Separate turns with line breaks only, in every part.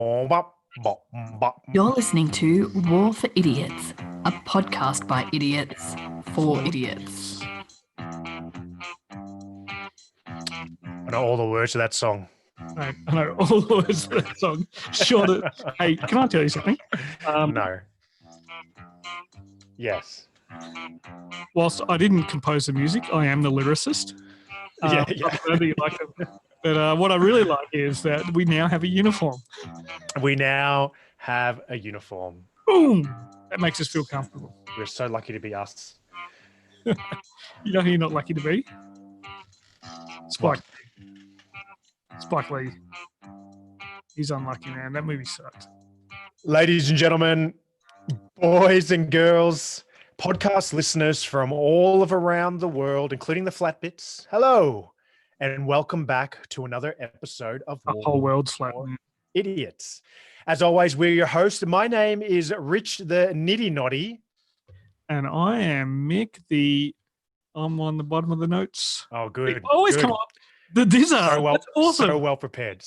You're listening to War for Idiots, a podcast by idiots for idiots.
I know all the words of that song.
I know all the words of that song. Hey, can I tell you something?
No. Yes.
Whilst I didn't compose the music, I am the lyricist.
Yeah.
I don't know that you like it. But what I really like is that we now have a uniform.
We now have a uniform.
Boom! That makes us feel comfortable.
We're so lucky to be us.
You know who you're not lucky to be? Spike Lee. He's unlucky, man. That movie sucked.
Ladies and gentlemen, boys and girls, podcast listeners from all of around the world, including the Flatbits, hello, and welcome back to another episode of
The whole world's flat.
Idiots. As always, we're your host. My name is Rich the Nitty Noddy.
And I am Mick, I'm on the bottom of the notes.
Oh, good.
Always
good.
come up. The Dizzer.
So well,
That's awesome.
So well prepared.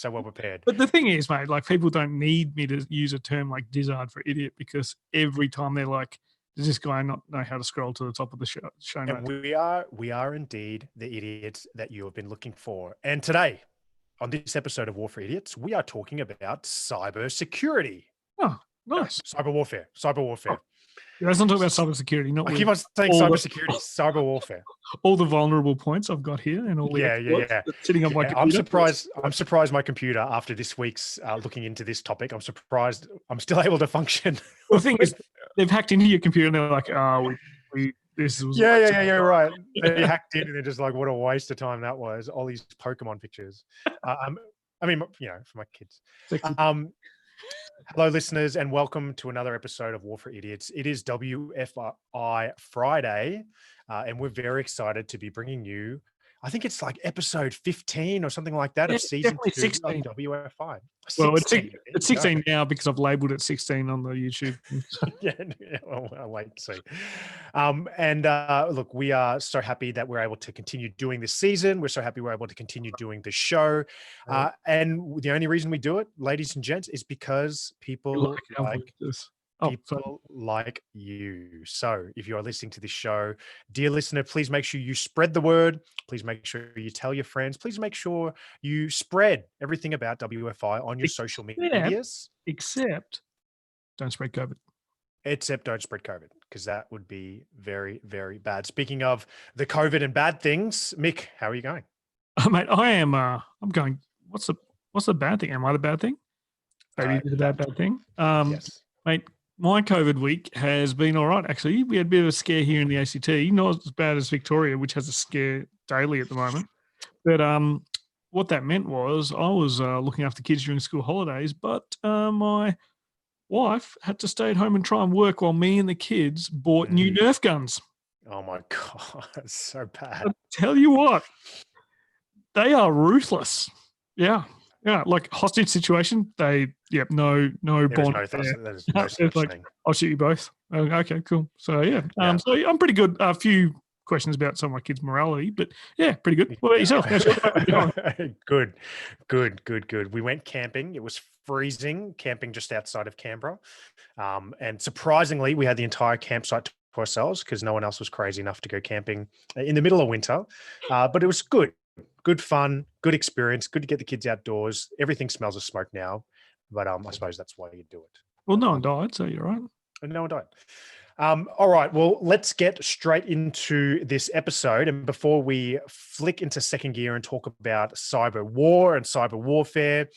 But the thing is, mate, like people don't need me to use a term like dizzard for idiot because every time they're like, does this guy not know how to scroll to the top of the show notes?
And we are indeed the idiots that you have been looking for. And today, on this episode of War for Idiots, we are talking about cyber security.
Oh, nice.
Cyber warfare.
Oh. Yeah, let's not talk about cybersecurity.
I keep on saying cybersecurity, cyber warfare.
All the vulnerable points I've got here, and all the sitting on my computer.
I'm surprised my computer after this week's looking into this topic. I'm surprised I'm still able to function.
Well, the thing is, they've hacked into your computer and they're like, this was
right. They hacked in and they're just like, what a waste of time that was. All these Pokemon pictures. I mean, for my kids. Hello, listeners, and welcome to another episode of War for Idiots. It is WFI Friday, and we're very excited to be bringing you, I think it's like episode 15 or something like that of season 2
16.
of WFI.
Well, it's 16 now because I've labeled it 16 on the YouTube.
Well, I'll wait to see. Look, we are so happy that we're able to continue doing this season. We're so happy we're able to continue doing the show. And the only reason we do it, ladies and gents, is because people like you. So if you are listening to this show, dear listener, please make sure you spread the word. Please make sure you tell your friends. Please make sure you spread everything about WFI on your social medias.
Except don't spread COVID.
Except don't spread COVID, because that would be very, very bad. Speaking of the COVID and bad things, Mick, how are you going?
Mate, I am. I'm going. What's the bad thing? Am I the bad thing? Maybe the bad thing.
Yes,
mate. My COVID week has been all right, actually. We had a bit of a scare here in the ACT, not as bad as Victoria, which has a scare daily at the moment. But what that meant was I was looking after kids during school holidays, but my wife had to stay at home and try and work while me and the kids bought new Nerf guns.
Oh, my God. That's so bad.
I tell you what, they are ruthless. Yeah, like hostage situation. Bond.
There's no such thing.
I'll shoot you both. Okay, cool. So so I'm pretty good. A few questions about some of my kids' morality, but pretty good. What about yourself?
Good. We went camping. It was freezing, camping just outside of Canberra, and surprisingly, we had the entire campsite to ourselves because no one else was crazy enough to go camping in the middle of winter. But it was good. Good fun, good experience, good to get the kids outdoors. Everything smells of smoke now, but I suppose that's why you do it.
Well, no one died, so you're right.
No one died. All right, well, let's get straight into this episode. And before we flick into second gear and talk about cyber war and cyber warfare,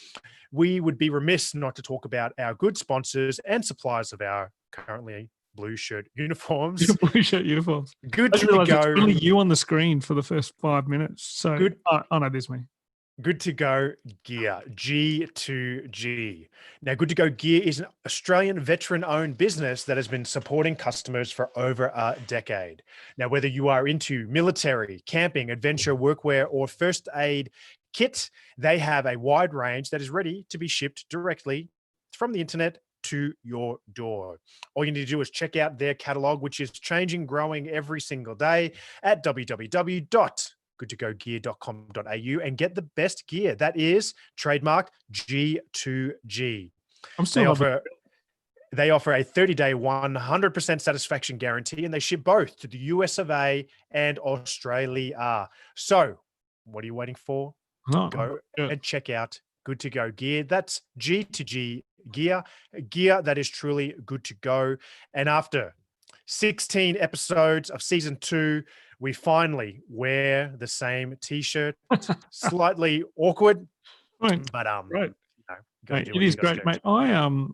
we would be remiss not to talk about our good sponsors and suppliers of our currently blue shirt uniforms.
Blue shirt uniforms.
Good to go. It's
only you on the screen for the first 5 minutes. So
good.
Oh no, there's me.
Good to go gear, G2G. Now, Good to Go Gear is an Australian veteran-owned business that has been supporting customers for over a decade. Now, whether you are into military, camping, adventure, workwear, or first aid kit, they have a wide range that is ready to be shipped directly from the internet to your door. All you need to do is check out their catalog, which is changing, growing every single day at www.goodtogogear.com.au and get the best gear. That is trademark G2G.
I'm still
They
in love with
offer a 30-day 100% satisfaction guarantee, and they ship both to the US of A and Australia. So what are you waiting for?
No,
Go
yeah.
and check out Good to Go gear. That's G2G gear that is truly good to go. And after 16 episodes of season 2, we finally wear the same t-shirt. Slightly awkward,
Right.
but
Right.
gotta
Mate,
do
it
what you
is
gotta
great,
do.
mate.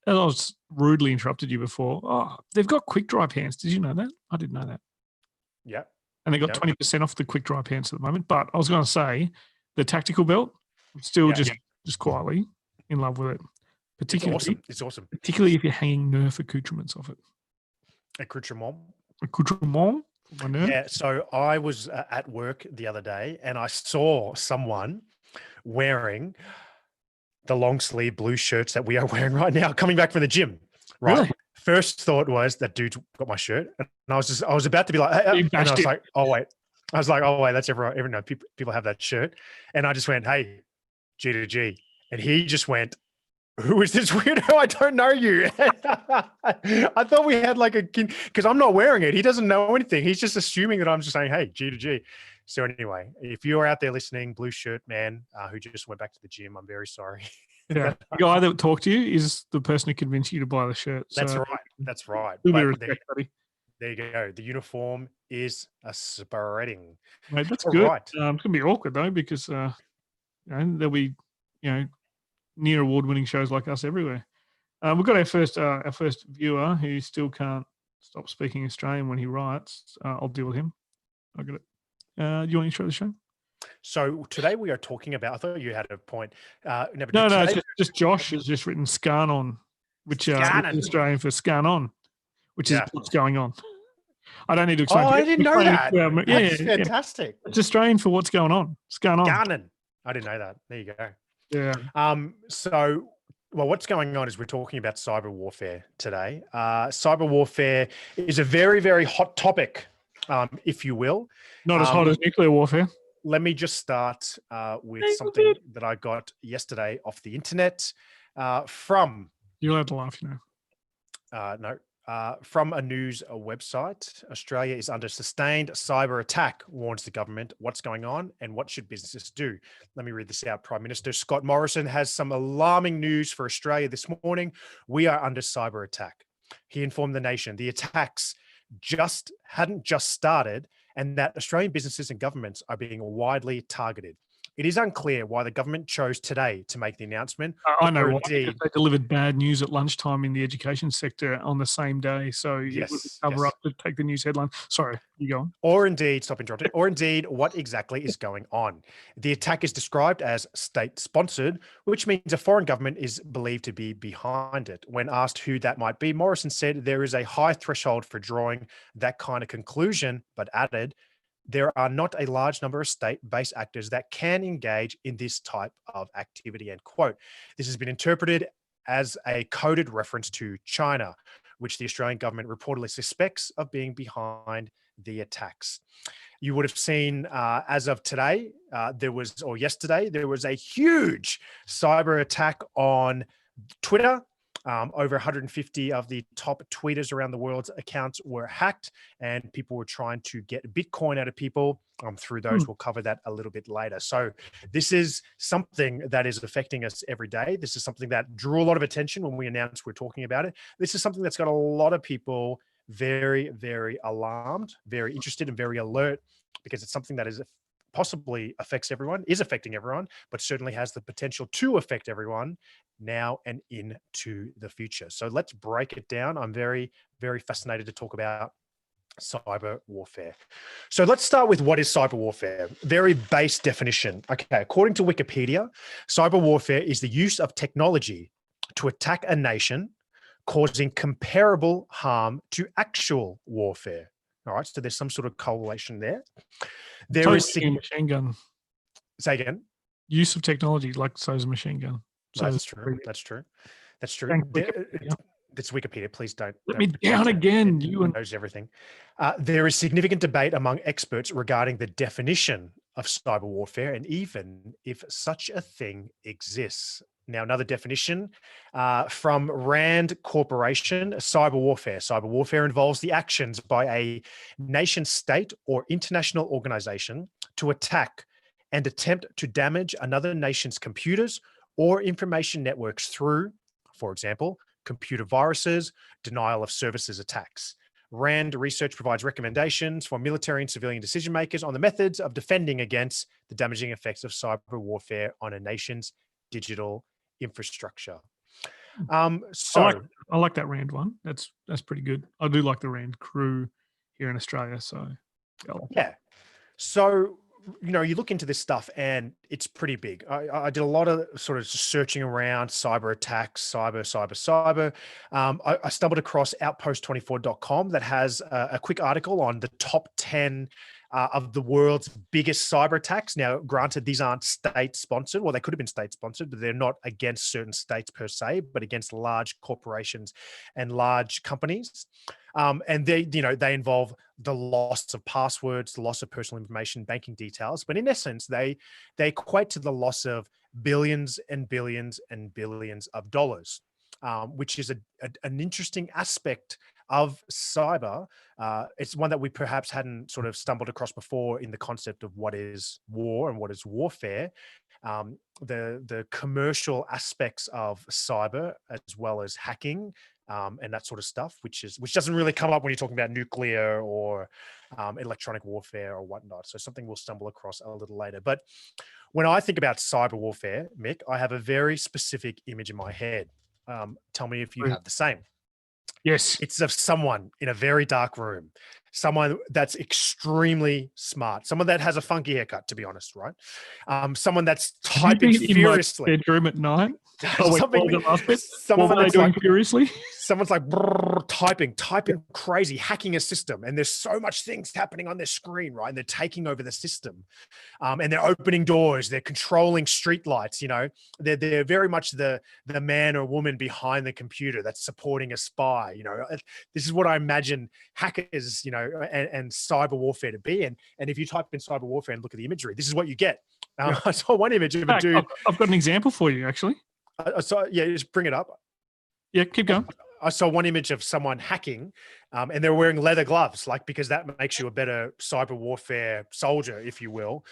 As I was rudely interrupted you before. Oh, they've got quick dry pants. Did you know that? I didn't know that.
Yeah.
And they got
No.
20% off the quick dry pants at the moment. But I was going to say the tactical belt, I'm still
Yeah.
just quietly in love with it.
It's awesome.
Particularly if you're hanging Nerf accoutrements off it.
Accoutrement.
Accoutrement for my Nerf.
Yeah. So I was at work the other day and I saw someone wearing the long sleeve blue shirts that we are wearing right now, coming back from the gym. Right.
Really?
First thought was that dude's got my shirt, and I was about to be like, hey,
You
and I
bashed
was
it.
like, oh wait, that's everyone. No, people have that shirt, and I just went, hey, G to G, and he just went, who is this weirdo? I don't know you. I thought we had like a kid because I'm not wearing it. He doesn't know anything. He's just assuming that I'm just saying, hey, G to G. So anyway, if you're out there listening, blue shirt man who just went back to the gym, I'm very sorry.
Yeah. The guy that talked to you is the person who convinced you to buy the shirt.
That's
So
right. That's right.
a little bit
But
of respect, buddy.
there you go. The uniform is a spreading.
Mate, that's
All
good.
right.
It's going to be awkward though because there'll be near award-winning shows like us everywhere. We've got our first viewer who still can't stop speaking Australian when he writes. I'll deal with him. I got it. Do you want to intro the show?
So today we are talking about. I thought you had a point.
No, it's just Josh has just written "scan on," which is Australian for "scan on," which is what's going on. I don't need to explain.
Oh, I didn't know that. That's fantastic.
It's Australian for what's going on. Scan on.
Scanning. I didn't know that. There you go.
Yeah.
So, what's going on is we're talking about cyber warfare today. Cyber warfare is a very, very hot topic, if you will.
Not as hot as nuclear warfare.
Let me just start with something that I got yesterday off the internet from.
You're allowed to laugh,
No. From a news website. Australia is under sustained cyber attack, warns the government. What's going on and what should businesses do? Let me read this out. Prime Minister Scott Morrison has some alarming news for Australia this morning. We are under cyber attack. He informed the nation the attacks hadn't just started and that Australian businesses and governments are being widely targeted. It is unclear why the government chose today to make the announcement.
I know why, because they delivered bad news at lunchtime in the education sector on the same day. So it would cover up to take the news headline. Sorry, you go on.
Or indeed, stop interrupting, or indeed, what exactly is going on? The attack is described as state-sponsored, which means a foreign government is believed to be behind it. When asked who that might be, Morrison said there is a high threshold for drawing that kind of conclusion, but added, there are not a large number of state-based actors that can engage in this type of activity, end quote. This has been interpreted as a coded reference to China, which the Australian government reportedly suspects of being behind the attacks. You would have seen as of today, yesterday, there was a huge cyber attack on Twitter. Over 150 of the top tweeters around the world's accounts were hacked and people were trying to get Bitcoin out of people through those. We'll cover that a little bit later. So this is something that is affecting us every day. This is something that drew a lot of attention when we announced we're talking about it. This is something that's got a lot of people very, very alarmed, very interested and very alert because it's something that is possibly affects everyone, is affecting everyone, but certainly has the potential to affect everyone now and into the future. So let's break it down. I'm very, very fascinated to talk about cyber warfare. So let's start with what is cyber warfare? Very base definition. Okay, according to Wikipedia, cyber warfare is the use of technology to attack a nation, causing comparable harm to actual warfare. All right, so there's some sort of correlation there. There is
a machine gun.
Say again.
Use of technology, like so is a machine gun. So
that's true. That's true. That's true. That's Wikipedia. Please don't.
Let me down again. You
knows everything. There is significant debate among experts regarding the definition of cyber warfare and even if such a thing exists. Now, another definition from Rand Corporation: cyber warfare. Cyber warfare involves the actions by a nation state or international organization to attack and attempt to damage another nation's computers or information networks through, for example, computer viruses, denial of services attacks. Rand Research provides recommendations for military and civilian decision makers on the methods of defending against the damaging effects of cyber warfare on a nation's digital infrastructure.
I like that Rand one. That's pretty good. I do like the Rand crew here in Australia. So
yeah. So, you look into this stuff and it's pretty big. I did a lot of sort of searching around cyber attacks, cyber. I stumbled across outpost24.com that has a quick article on the top 10 of the world's biggest cyber attacks. Now, granted, these aren't state sponsored. Well, they could have been state sponsored, but they're not against certain states per se, but against large corporations and large companies. And they involve the loss of passwords, the loss of personal information, banking details. But in essence, they equate to the loss of billions and billions and billions of dollars, which is an interesting aspect of cyber. It's one that we perhaps hadn't sort of stumbled across before in the concept of what is war and what is warfare. The commercial aspects of cyber, as well as hacking, and that sort of stuff, which doesn't really come up when you're talking about nuclear or electronic warfare or whatnot. So something we'll stumble across a little later. But when I think about cyber warfare, Mick, I have a very specific image in my head. Tell me if you have the same.
Yes.
It's of someone in a very dark room, someone that's extremely smart, someone that has a funky haircut, to be honest, right? Someone that's typing furiously.
In my bedroom at night.
Someone that's
doing furiously.
Someone's like typing crazy, hacking a system, and there's so much things happening on their screen, right? And they're taking over the system, and they're opening doors, they're controlling streetlights. They're very much the man or woman behind the computer that's supporting a spy. This is what I imagine hackers, and cyber warfare to be. And if you type in cyber warfare and look at the imagery, this is what you get. I saw one image of a dude.
I've got an example for you, actually.
Just bring it up.
Yeah, keep going.
I saw one image of someone hacking, and they're wearing leather gloves, because that makes you a better cyber warfare soldier, if you will,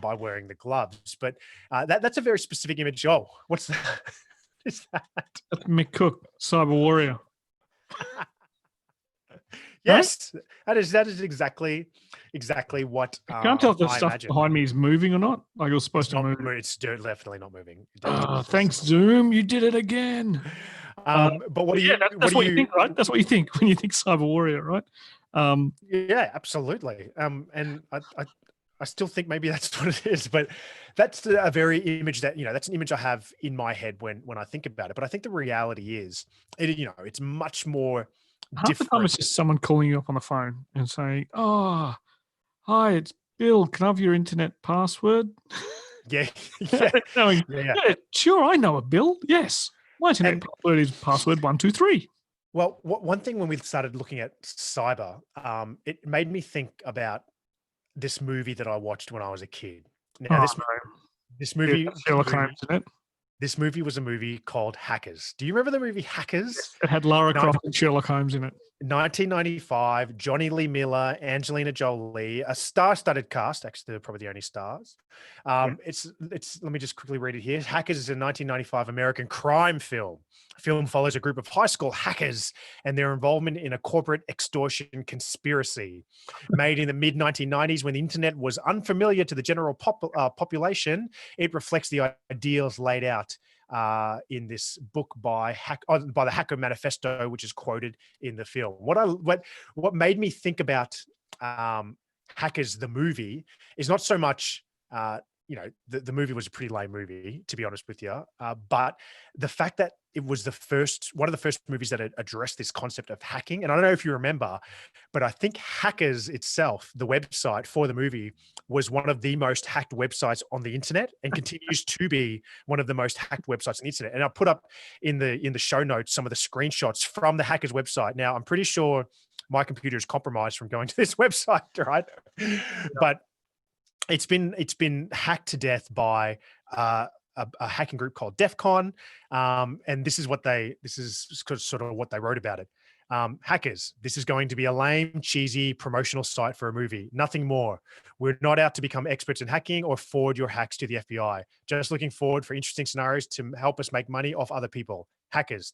by wearing the gloves. But that's a very specific image. Oh, what's that? Is that?
That's Mick Cook, cyber warrior.
Yes, that is exactly what.
I can't tell if the
I
stuff
imagine.
Behind me is moving or not. Like it was supposed to move.
It's definitely not moving.
Thanks, Zoom. You did it again.
But what do you?
That's what you think, right? That's what you think when you think cyber warrior, right?
Yeah, absolutely. And I still think maybe that's what it is, but that's a very image that, that's an image I have in my head when I think about it. But I think the reality is, it's much more
Half the time it's just someone calling you up on the phone and saying, "Oh, hi, it's Bill. Can I have your internet password?"
Yeah.
Sure, I know a Bill. Yes. My internet password is password 123.
Well, one thing when we started looking at cyber, it made me think about this movie that I watched when I was a kid. Now, this movie,
Sherlock Holmes, isn't it?
This movie was a movie called Hackers. Do you remember the movie Hackers?
Yes, it had Lara Croft and Sherlock Holmes in it.
1995, Johnny Lee Miller, Angelina Jolie, a star-studded cast. Actually, they're probably the only stars. It's. Let me just quickly read it here. Hackers is a 1995 American crime film. The film follows a group of high school hackers and their involvement in a corporate extortion conspiracy. Made in the mid-1990s, when the internet was unfamiliar to the general population, it reflects the ideals laid out in this book by the Hacker Manifesto, which is quoted in the film. What made me think about Hackers the movie is not so much the movie was a pretty lame movie, to be honest with you, but the fact that it was one of the first movies that addressed this concept of hacking. And I don't know if you remember, but I think Hackers itself, the website for the movie, was one of the most hacked websites on the internet and continues to be one of the most hacked websites on the internet. And I'll put up in the show notes some of the screenshots from the Hackers website. Now, I'm pretty sure my computer is compromised from going to this website, right? Yeah. But it's been hacked to death by a hacking group called DEF CON. And this is sort of what they wrote about it. Hackers, this is going to be a lame, cheesy promotional site for a movie. Nothing more. We're not out to become experts in hacking or forward your hacks to the FBI. Just looking forward for interesting scenarios to help us make money off other people. Hackers.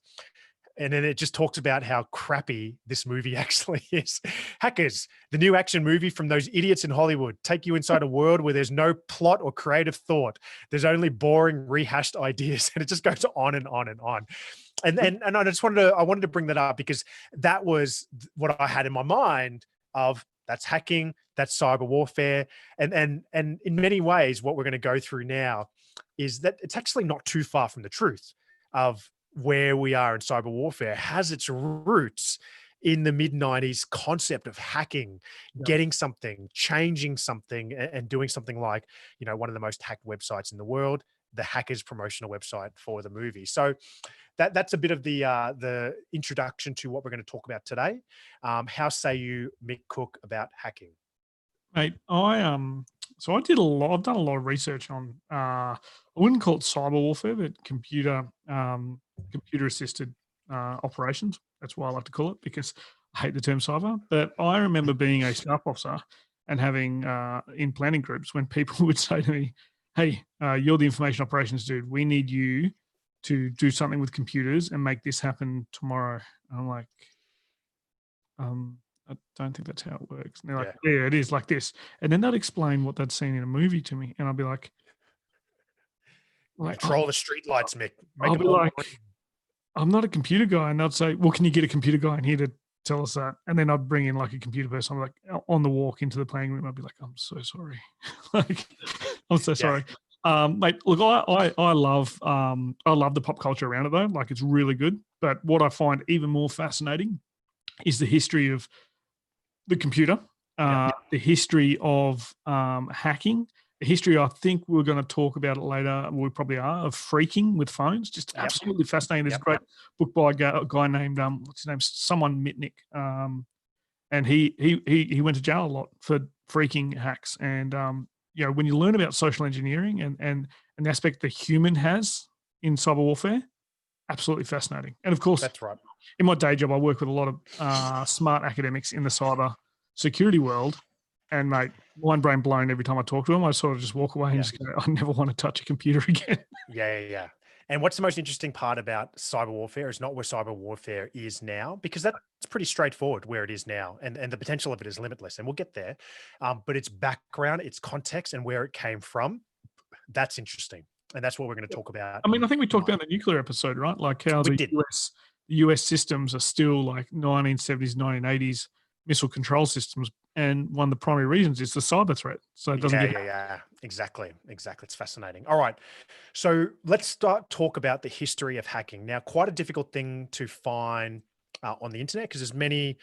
And then it just talks about how crappy this movie actually is. Hackers, the new action movie from those idiots in Hollywood, take you inside a world where there's no plot or creative thought. There's only boring, rehashed ideas. And it just goes on and on and on. And I wanted to bring that up because that was what I had in my mind of that's hacking, that's cyber warfare. And in many ways, what we're going to go through now is that it's actually not too far from the truth of where we are in cyber warfare. Has its roots in the mid-90s concept of hacking, getting something, changing something, and doing something like, one of the most hacked websites in the world, the hackers promotional website for the movie. So that's a bit of the introduction to what we're going to talk about today. How say you, Mick Cook, about hacking?
Mate, so I've done a lot of research on, I wouldn't call it cyber warfare, but computer assisted operations. That's why I like to call it, because I hate the term cyber. But I remember being a staff officer and having in planning groups when people would say to me, "Hey, you're the information operations dude. We need you to do something with computers and make this happen tomorrow." And I'm like, I don't think that's how it works. And they're like, yeah, it is like this. And then they'd explain what they'd seen in a movie to me. And I'd be like,
control the street lights, Mick.
I'll be like, I'm not a computer guy. And they'd say, well, can you get a computer guy in here to tell us that? And then I'd bring in like a computer person. I'm like, on the walk into the playing room, I'd be like, I'm so sorry. I'm so sorry. Mate, look, I love the pop culture around it though. Like, it's really good. But what I find even more fascinating is the history of the computer, the history of hacking, the history, I think we're going to talk about it later, we probably are, of phreaking with phones. Just absolutely fascinating. There's a great book by a guy named, what's his name? Someone Mitnick. And he went to jail a lot for phreaking hacks. And, when you learn about social engineering and the aspect the human has in cyber warfare, absolutely fascinating. And of course,
that's right.
In my day job, I work with a lot of smart academics in the cyber security world, and mate, mind brain blown every time I talk to them. I sort of just walk away and just go, I never want to touch a computer again.
Yeah. And what's the most interesting part about cyber warfare is not where cyber warfare is now, because that's pretty straightforward where it is now, and the potential of it is limitless, and we'll get there. But its background, its context, and where it came from, that's interesting. And that's what we're going to talk about.
I mean, I think we talked about in the nuclear episode, right? Like how the US systems are still like 1970s, 1980s missile control systems. And one of the primary reasons is the cyber threat. So it doesn't
Exactly. It's fascinating. All right. So let's talk about the history of hacking. Now, quite a difficult thing to find on the internet, because there's many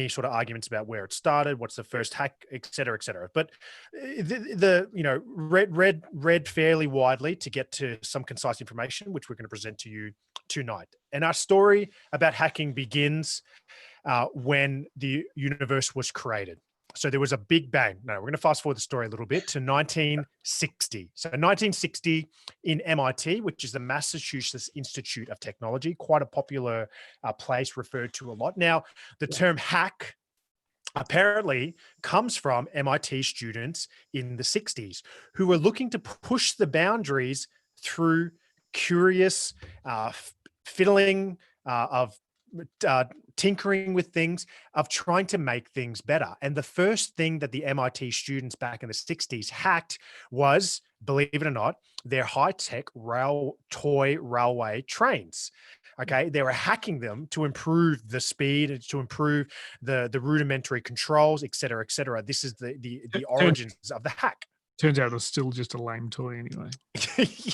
sort of arguments about where it started, what's the first hack, et cetera, et cetera. But read fairly widely to get to some concise information, which we're going to present to you tonight. And our story about hacking begins when the universe was created. So there was a big bang. No, we're going to fast forward the story a little bit to 1960. So 1960 in MIT, which is the Massachusetts Institute of Technology, quite a popular place referred to a lot. Now, the term hack apparently comes from MIT students in the 60s who were looking to push the boundaries through curious fiddling of tinkering with things, of trying to make things better. And the first thing that the MIT students back in the 60s hacked was, believe it or not, their high-tech toy railway trains. Okay, they were hacking them to improve the speed, to improve the rudimentary controls, et cetera, et cetera. This is the origins of the hack.
Turns out it was still just a lame toy anyway.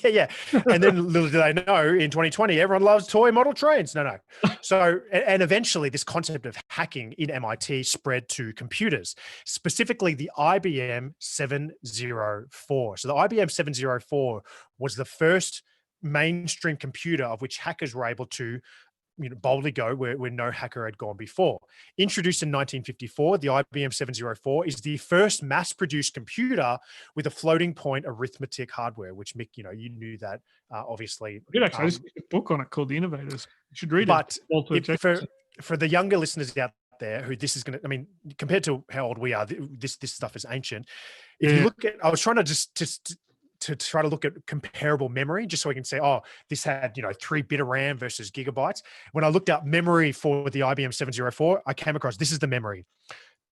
Yeah. And then little do they know, in 2020, everyone loves toy model trains. No. So, and eventually this concept of hacking in MIT spread to computers, specifically the IBM 704. So the IBM 704 was the first mainstream computer of which hackers were able to boldly go where no hacker had gone before. Introduced in 1954, the IBM 704 is the first mass-produced computer with a floating point arithmetic hardware, which Mick, you knew that, obviously.
I did actually. I just read a book on it called The Innovators. You should read
But
it.
for the younger listeners out there who this is going to, I mean, compared to how old we are, this stuff is ancient. If you look at, I was trying to just to try to look at comparable memory, just so we can say, oh, this had 3-bit of RAM versus gigabytes. When I looked up memory for the IBM 704, I came across, this is the memory.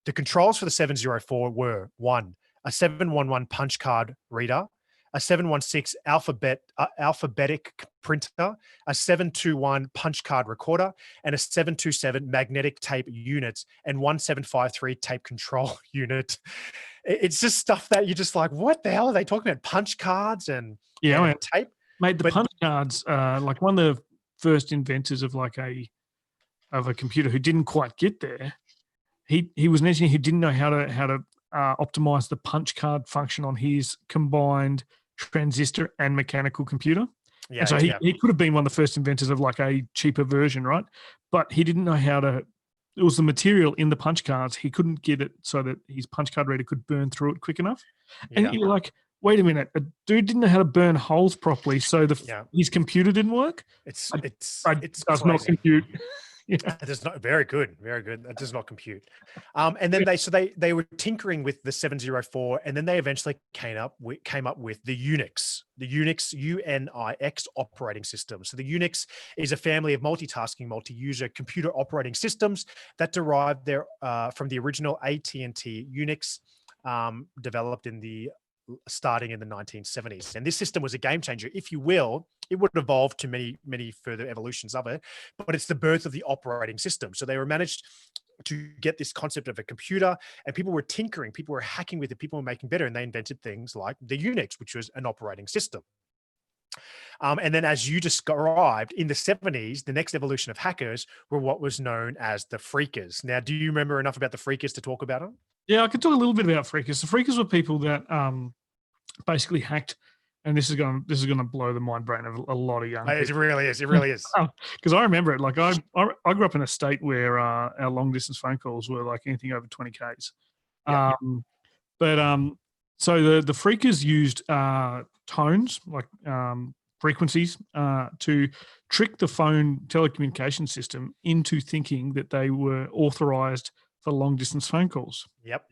The controls for the 704 were: 1, a 711 punch card reader, a 716 alphabetic printer, a 721 punch card recorder, and a 727 magnetic tape units, and 1753 tape control unit. It's just stuff that you're just like, what the hell are they talking about? Punch cards and tape?
Mate, the punch cards, like one of the first inventors of a computer who didn't quite get there. He was an engineer who didn't know how to optimize the punch card function on his combined transistor and mechanical computer. Yeah, and so he could have been one of the first inventors of like a cheaper version, right? But he didn't know how to. It was the material in the punch cards. He couldn't get it so that his punch card reader could burn through it quick enough. And you're like, wait a minute, a dude didn't know how to burn holes properly, so his computer didn't work.
It
does not compute.
That does not. Very good. That does not compute. And then they were tinkering with the 704, and then they eventually came up with the Unix UNIX operating system. So the Unix is a family of multitasking, multi-user computer operating systems that derived from the original AT&T Unix, developed starting in the 1970s. And this system was a game changer, if you will. It would evolve to many, many further evolutions of it, but it's the birth of the operating system. So they were managed to get this concept of a computer, and people were tinkering, people were hacking with it, people were making better, and they invented things like the Unix, which was an operating system. And then, as you described, in the 70s, the next evolution of hackers were what was known as the phreakers. Now, do you remember enough about the phreakers to talk about them?
Yeah, I could talk a little bit about phreakers. The phreakers were people that basically hacked, and this is going to blow the mind brain of a lot of young people.
It really is. It really is.
Because I remember it. Like I grew up in a state where our long distance phone calls were like anything over 20 Ks. So the phreakers used tones, like frequencies, to trick the phone telecommunication system into thinking that they were authorized for long distance phone calls.
Yep.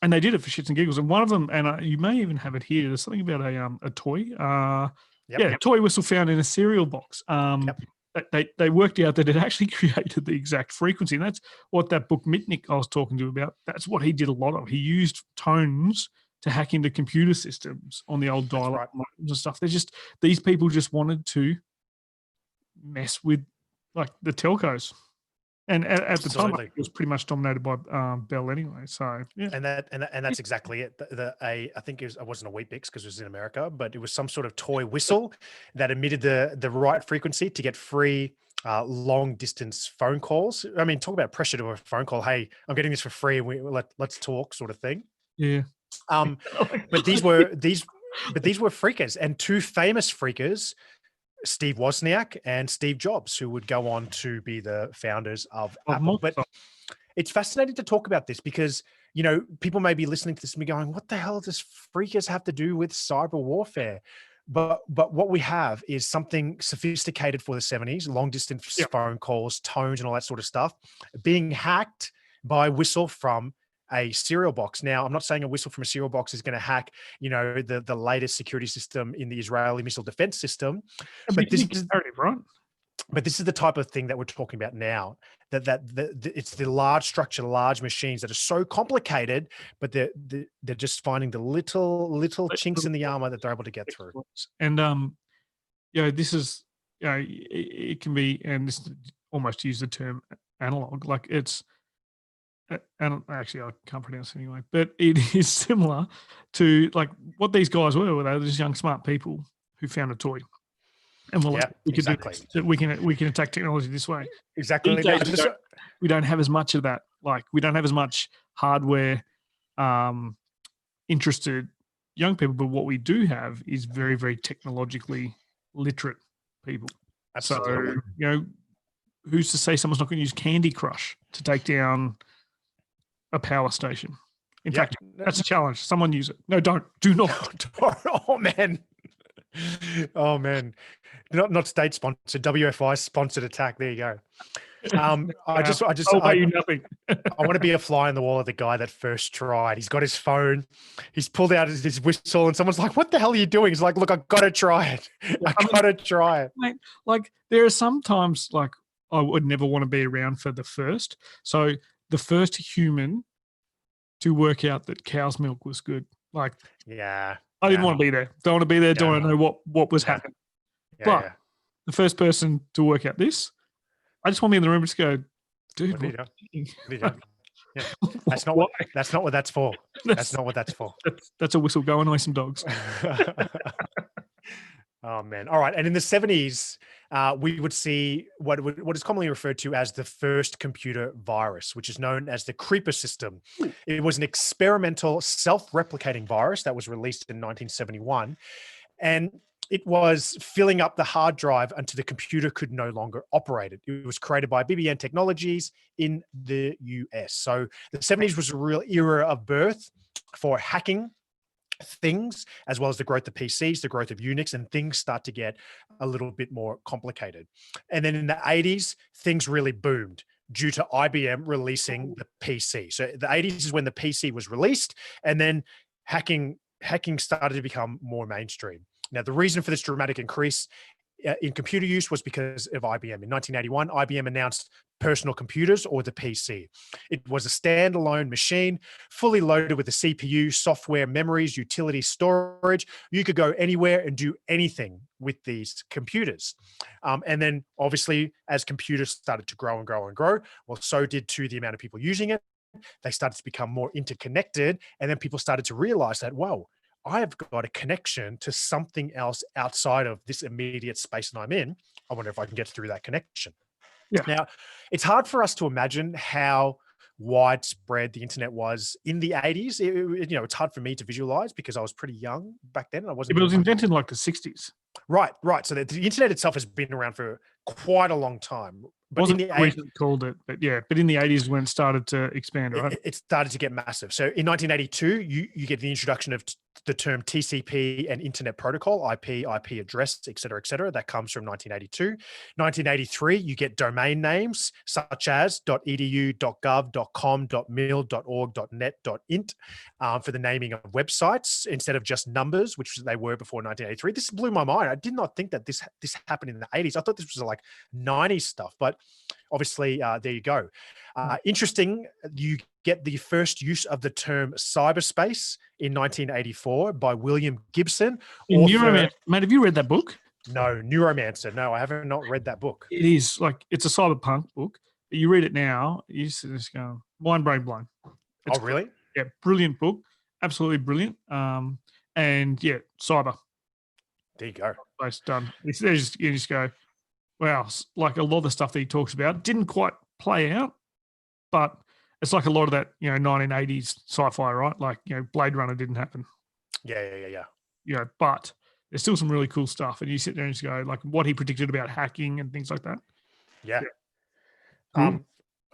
And they did it for shits and giggles. And one of them, and you may even have it here, there's something about a toy. A toy whistle found in a cereal box. They worked out that it actually created the exact frequency. And that's what that book Mitnick I was talking to you about, that's what he did a lot of. He used tones to hack into computer systems on the old dial-up modems and stuff. These people just wanted to mess with like the telcos. And at the time, it was pretty much dominated by Bell anyway. So yeah,
and that's exactly it. I think it wasn't a Weet-Bix because it was in America, but it was some sort of toy whistle that emitted the right frequency to get free long distance phone calls. I mean, talk about pressure to a phone call. Hey, I'm getting this for free. Let's talk, sort of thing.
Yeah.
But these were phreakers, and two famous phreakers, Steve Wozniak and Steve Jobs, who would go on to be the founders of Apple. But it's fascinating to talk about this because, people may be listening to this and be going, what the hell does phreakers have to do with cyber warfare? But what we have is something sophisticated for the 70s, long distance phone calls, tones, and all that sort of stuff, being hacked by whistle from a cereal box. Now, I'm not saying a whistle from a cereal box is going to hack, the latest security system in the Israeli missile defense system. But this is
right.
But this is the type of thing that we're talking about now. That it's the large structure, large machines that are so complicated, but they're just finding the little chinks in the armor that they're able to get through.
And this is it can be, and this almost use the term analog, like it's. And actually, I can't pronounce it anyway, but it is similar to like what these guys were. They were just young, smart people who found a toy, and we're like, we could do this. We can attack technology this way.
Exactly.
We don't have as much of that. Like we don't have as much hardware interested young people, but what we do have is very, very technologically literate people.
Absolutely.
So, who's to say someone's not going to use Candy Crush to take down a power station? In fact, that's a challenge. Someone use it. No, don't. Do not.
Oh man. Oh man. Not state sponsored. WFI sponsored attack. There you go. I
you nothing.
I want to be a fly on the wall of the guy that first tried. He's got his phone, he's pulled out his whistle, and someone's like, "What the hell are you doing?" He's like, "Look, I gotta try it. I gotta try it."
Mate, like there are sometimes like I would never want to be around for the first. So the first human to work out that cow's milk was good. Like,
yeah,
I didn't want to be there. Don't want to be there. Don't want to know what was happening. But the first person to work out this, I just want me in the room and just go, dude,
what are you doing? Yeah. That's not what that's for. That's not what that's for.
That's a whistle. Go annoy some dogs.
Oh man. All right. And in the 70s, we would see what is commonly referred to as the first computer virus, which is known as the Creeper system. It was an experimental self-replicating virus that was released in 1971. And it was filling up the hard drive until the computer could no longer operate it. It was created by BBN Technologies in the US. So the 70s was a real era of birth for hacking things, as well as the growth of PCs, the growth of Unix, and things start to get a little bit more complicated. And then in the 80s, things really boomed due to IBM releasing the PC. So the 80s is when the PC was released, and then hacking started to become more mainstream. Now, the reason for this dramatic increase in computer use was because of IBM. In 1981, IBM announced personal computers, or the PC. It was a standalone machine, fully loaded with a CPU, software, memories, utility storage. You could go anywhere and do anything with these computers. And then obviously, as computers started to grow and grow and grow, well, so did too the amount of people using it. They started to become more interconnected. And then people started to realize that, whoa, I have got a connection to something else outside of this immediate space that I'm in. I wonder if I can get through that connection.
Yeah.
Now, it's hard for us to imagine how widespread the internet was in the 80s. It's hard for me to visualize because I was pretty young back then. I wasn't.
It was invented in like the 60s.
Right. So the internet itself has been around for quite a long time. But
wasn't in the 80s called it, but yeah. But in the 80s when it started to expand, right?
It started to get massive. So in 1982, you get the introduction of the term TCP and Internet Protocol, IP address, et cetera. That comes from 1982. 1983, you get domain names such as .edu, .gov, .com, .mil, .org, .net, .int for the naming of websites instead of just numbers, which they were before 1983. This blew my mind. I did not think that this happened in the 80s. I thought this was like 90s stuff, but obviously, there you go. Interesting, you get the first use of the term cyberspace in 1984 by William Gibson.
Mate, have you read that book?
No, Neuromancer. No, I haven't not read that book.
It is like, it's a cyberpunk book. But you read it now, you just go, mind brain blown.
Oh, really?
Yeah, brilliant book. Absolutely brilliant. And yeah, cyber.
There you go.
Place done. You just go, wow, like a lot of the stuff that he talks about didn't quite play out, but it's like a lot of that, 1980s sci-fi, right? Like, Blade Runner didn't happen.
Yeah.
But there's still some really cool stuff. And you sit there and just go, like, what he predicted about hacking and things like that.
Yeah. I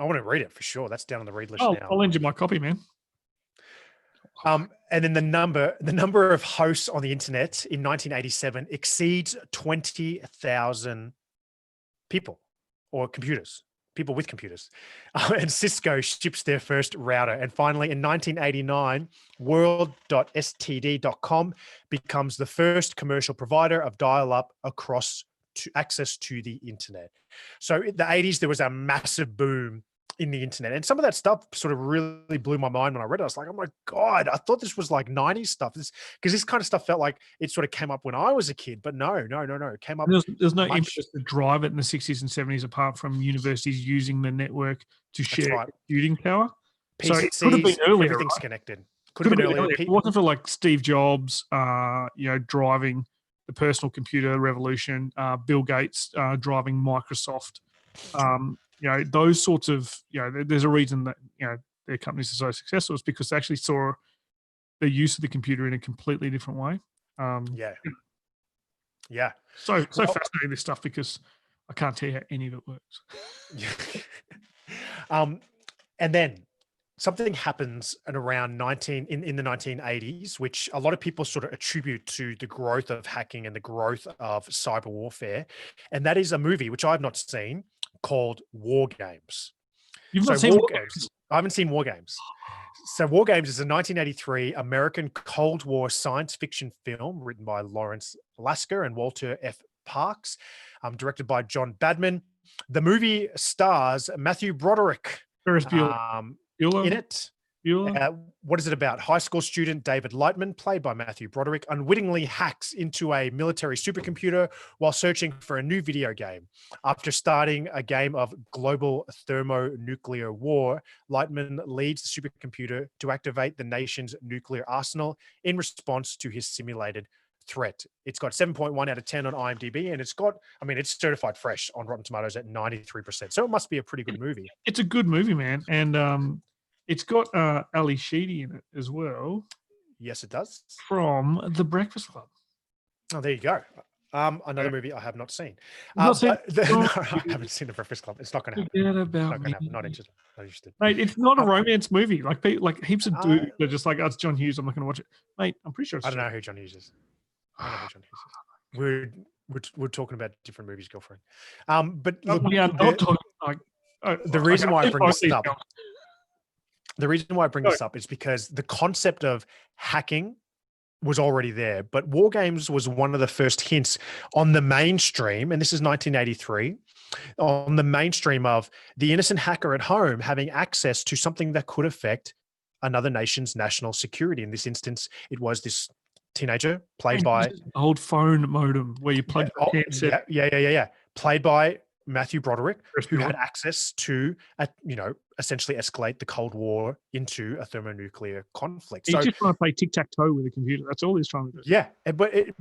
want to read it for sure. That's down on the read list now.
I'll lend you my copy, man.
And then the number of hosts on the internet in 1987 exceeds 20,000 people or computers, people with computers. And Cisco ships their first router. And finally, in 1989, world.std.com becomes the first commercial provider of dial-up across to access to the internet. So in the 80s, there was a massive boom in the internet. And some of that stuff sort of really blew my mind when I read it. I was like, oh my God, I thought this was like 90s stuff. Because this kind of stuff felt like it sort of came up when I was a kid, but no. It came up.
There's no interest to drive it in the 60s and 70s apart from universities using the network to share computing power.
PCs,
so it could have been earlier.
Everything's connected. Could have been earlier.
If it wasn't for like Steve Jobs, driving the personal computer revolution, Bill Gates driving Microsoft, those sorts of, there's a reason that, their companies are so successful is because they actually saw the use of the computer in a completely different way.
Yeah.
So fascinating, this stuff, because I can't tell you how any of it works.
And then something happens in around in the 1980s, which a lot of people sort of attribute to the growth of hacking and the growth of cyber warfare. And that is a movie which I've not seen called War Games.
You've
So
not seen
War
War
Games. I haven't seen War Games. So War Games is a 1983 American Cold War science fiction film written by Lawrence Lasker and Walter F. Parks, directed by John Badman. The movie stars Matthew Broderick
Ferris Bueller.
in it. What is it about? High school student David Lightman, played by Matthew Broderick, unwittingly hacks into a military supercomputer while searching for a new video game. After starting a game of global thermonuclear war, Lightman leads the supercomputer to activate the nation's nuclear arsenal in response to his simulated threat. It's got 7.1 out of 10 on IMDb, and it's certified fresh on Rotten Tomatoes at 93%. So it must be a pretty good movie.
It's a good movie, man. And it's got Ali Sheedy in it as well.
Yes, it does.
From The Breakfast Club.
Oh, there you go. Another movie I have not seen.
No, I
haven't seen The Breakfast Club. It's not going to happen.
Forget about me.
Not interested. Not interested.
Mate, it's not a romance movie. Like heaps of dudes are just like, oh, it's John Hughes. I'm not going to watch it. Mate, I'm pretty sure it's
I don't know who John Hughes is. We're talking about different movies, girlfriend. But look,
we are not talking like
the reason why I bring this up. The reason why I bring this up is because the concept of hacking was already there, but War Games was one of the first hints on the mainstream, and this is 1983, on the mainstream of the innocent hacker at home having access to something that could affect another nation's national security. In this instance, it was this teenager played by
old phone modem where you plug the handset.
Yeah. Played by Matthew Broderick, who had access to, essentially escalate the Cold War into a thermonuclear conflict.
He's just trying to play tic-tac-toe with a computer. That's all he's trying to do.
Yeah, but it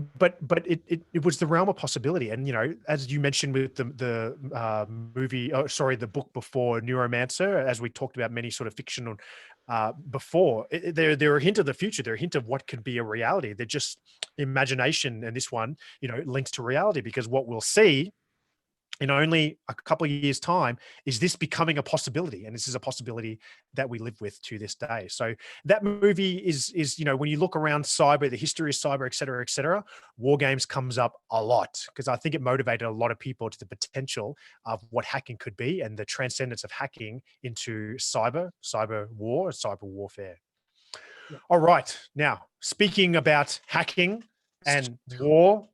was the realm of possibility. And, as you mentioned with the book before, Neuromancer, as we talked about many sort of fictional before, they're a hint of the future. They're a hint of what could be a reality. They're just imagination. And this one, links to reality, because what we'll see in only a couple of years' time is this becoming a possibility. And this is a possibility that we live with to this day. So that movie is when you look around cyber, the history of cyber, et cetera, War Games comes up a lot, because I think it motivated a lot of people to the potential of what hacking could be and the transcendence of hacking into cyber war, cyber warfare. Yeah. All right. Now, speaking about hacking and war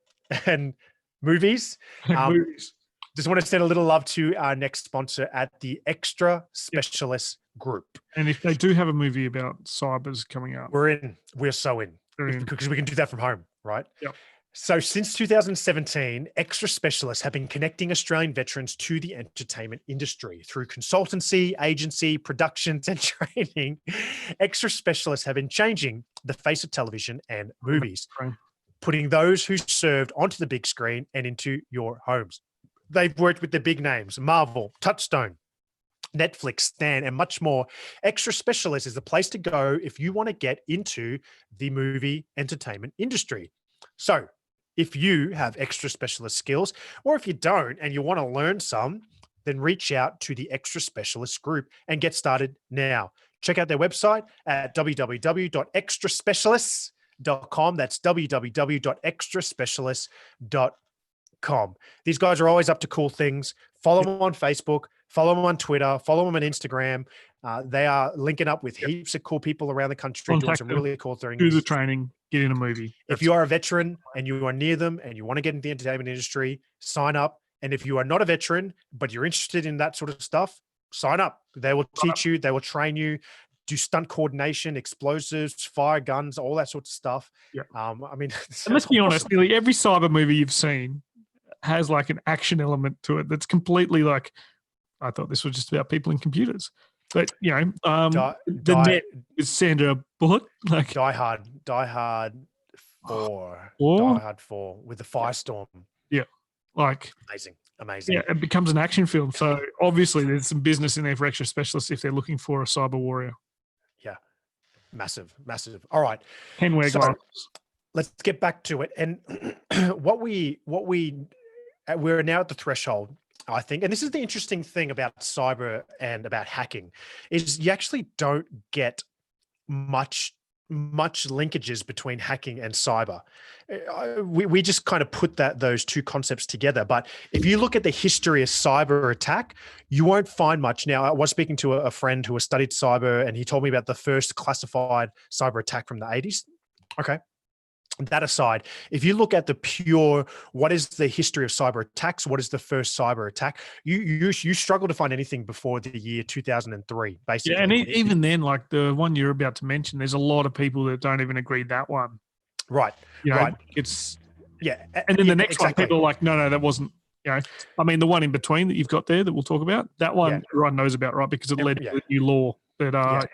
and movies, just want to send a little love to our next sponsor at the Extra Specialist Group.
And if they do have a movie about cybers coming up,
we're in. We're so in. Because we can do that from home, right?
Yep.
So since 2017, Extra Specialists have been connecting Australian veterans to the entertainment industry through consultancy, agency, productions, and training. Extra Specialists have been changing the face of television and movies, putting those who served onto the big screen and into your homes. They've worked with the big names: Marvel, Touchstone, Netflix, Stan, and much more. Extra Specialist is the place to go if you want to get into the movie entertainment industry. So if you have extra specialist skills, or if you don't and you want to learn some, then reach out to the Extra Specialist Group and get started now. Check out their website at www.extraspecialists.com. That's www.extraspecialists.com. These guys are always up to cool things. Follow them on Facebook, follow them on Twitter, follow them on Instagram. They are linking up with heaps of cool people around the country doing some really cool things.
Do the training, get in a movie.
If you are a veteran and you are near them and you want to get into the entertainment industry, sign up. And if you are not a veteran, but you're interested in that sort of stuff, sign up. They will teach you, they will train you, do stunt coordination, explosives, fire guns, all that sort of stuff.
Yeah.
And
let's be honest, nearly every cyber movie you've seen has like an action element to it that's completely like, I thought this was just about people and computers. But, the net is Sandra Bullock. Like
Die Hard 4. Die Hard 4 with the Firestorm.
Yeah. Like
amazing.
Yeah, it becomes an action film. So obviously there's some business in there for Extra Specialists if they're looking for a cyber warrior.
Yeah. Massive. All right.
Penwear glasses.
Let's get back to it. And what we we're now at the threshold, I think, and this is the interesting thing about cyber and about hacking, is you actually don't get much linkages between hacking and cyber. We just kind of put those two concepts together. But if you look at the history of cyber attack, you won't find much. Now, I was speaking to a friend who has studied cyber, and he told me about the first classified cyber attack from the 80s. Okay. That aside, if you look at the pure, what is the history of cyber attacks? What is the first cyber attack? You struggle to find anything before the year 2003, basically.
Yeah, and even then, like the one you're about to mention, there's a lot of people that don't even agree that one.
Right.
You know,
right.
It's
yeah,
and then the next
exactly.
one, people are like, no, that wasn't. You know, I mean, the one in between that you've got there that we'll talk about, that one everyone knows about, right? Because it led to the new law that.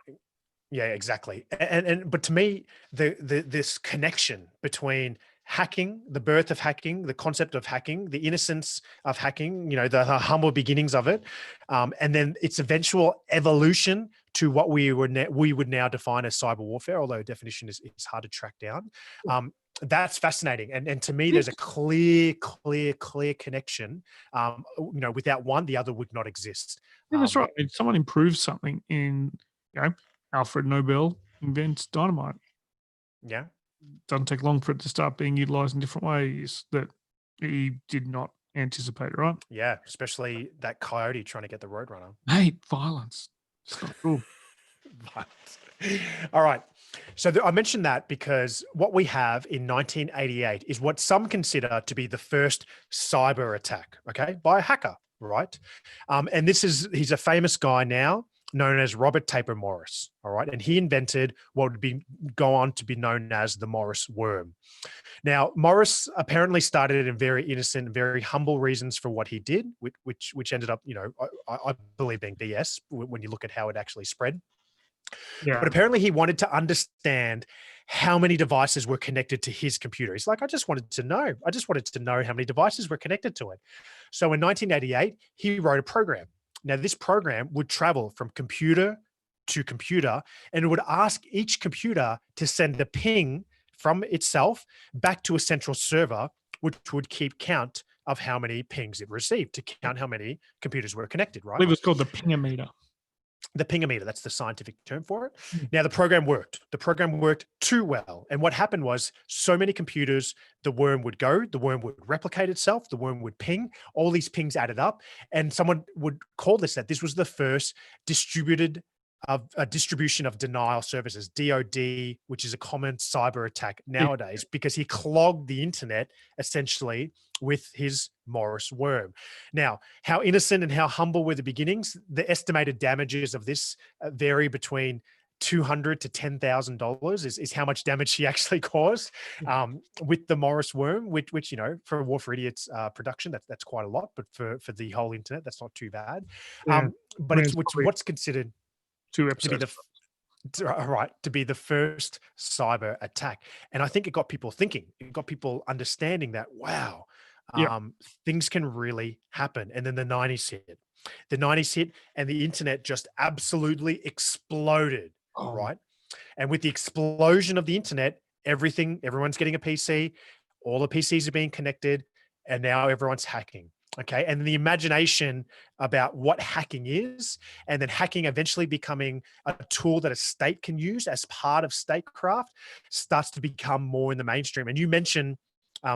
Yeah, exactly. But to me, this connection between hacking, the birth of hacking, the concept of hacking, the innocence of hacking, you know, the humble beginnings of it, and then its eventual evolution to what we would now define as cyber warfare, although definition is hard to track down. That's fascinating. And to me, there's a clear connection. You know, without one, the other would not exist.
Yeah, that's right. If someone improves something in, you know, Alfred Nobel invents dynamite.
Yeah.
Doesn't take long for it to start being utilized in different ways that he did not anticipate, right?
Yeah, especially that coyote trying to get the Roadrunner.
Mate, violence. It's not cool.
All right. So I mentioned that because what we have in 1988 is what some consider to be the first cyber attack, okay, by a hacker, right? And he's a famous guy now, known as Robert Taper Morris, all right? And he invented what would go on to be known as the Morris worm. Now, Morris apparently started in very innocent, very humble reasons for what he did, which ended up, you know, I believe being BS when you look at how it actually spread.
Yeah.
But apparently he wanted to understand how many devices were connected to his computer. He's like, I just wanted to know how many devices were connected to it. So in 1988, he wrote a program. Now, this program would travel from computer to computer, and it would ask each computer to send a ping from itself back to a central server, which would keep count of how many pings it received to count how many computers were connected, right?
I believe it's called the pingometer.
The pingometer, that's the scientific term for it. Now, the program worked. The program worked too well. And what happened was so many computers, the worm would go, the worm would replicate itself, the worm would ping, all these pings added up. And someone would call this was the first distribution of denial services, DoD, which is a common cyber attack nowadays, because he clogged the internet essentially with his Morris worm. Now, how innocent and how humble were the beginnings? The estimated damages of this vary between $200 to $10,000 is how much damage he actually caused with the Morris worm, which you know, for a War for Idiots production, that's quite a lot, but for the whole internet, that's not too bad. But it's what's considered
2 episodes.
to be the first cyber attack. And I think it got people thinking. It got people understanding that, wow, things can really happen. And then the 90s hit. The 90s hit and the internet just absolutely exploded, right? And with the explosion of the internet, everyone's getting a PC, all the PCs are being connected, and now everyone's hacking. Okay. And the imagination about what hacking is, and then hacking eventually becoming a tool that a state can use as part of statecraft, starts to become more in the mainstream. And you mentioned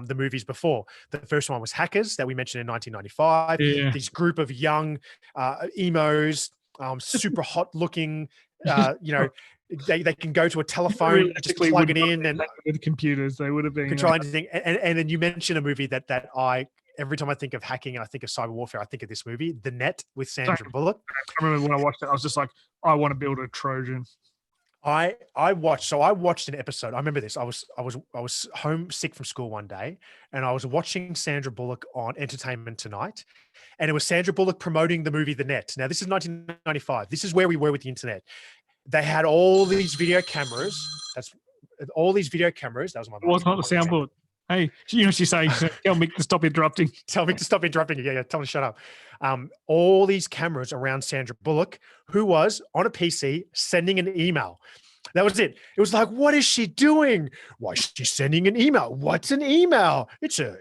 the movies before. The first one was Hackers that we mentioned in 1995.
Yeah.
This group of young emos, super hot looking, you know, they can go to a telephone, just plug it in, and
with computers, they would have been
controlling anything. And then you mentioned a movie that every time I think of hacking and I think of cyber warfare, I think of this movie, The Net, with Sandra Bullock.
I remember when I watched it, I was just like, I want to build a Trojan.
I watched an episode. I remember this. I was homesick from school one day, and I was watching Sandra Bullock on Entertainment Tonight, and it was Sandra Bullock promoting the movie The Net. Now, this is 1995. This is where we were with the internet. They had all these video cameras. That was my.
It was not the soundboard. Hey, you know, she's saying, tell Mick to stop interrupting.
Tell Mick to stop interrupting. Yeah, tell him to shut up. All these cameras around Sandra Bullock, who was on a PC sending an email. That was it. It was like, what is she doing? Why is she sending an email? What's an email? It's a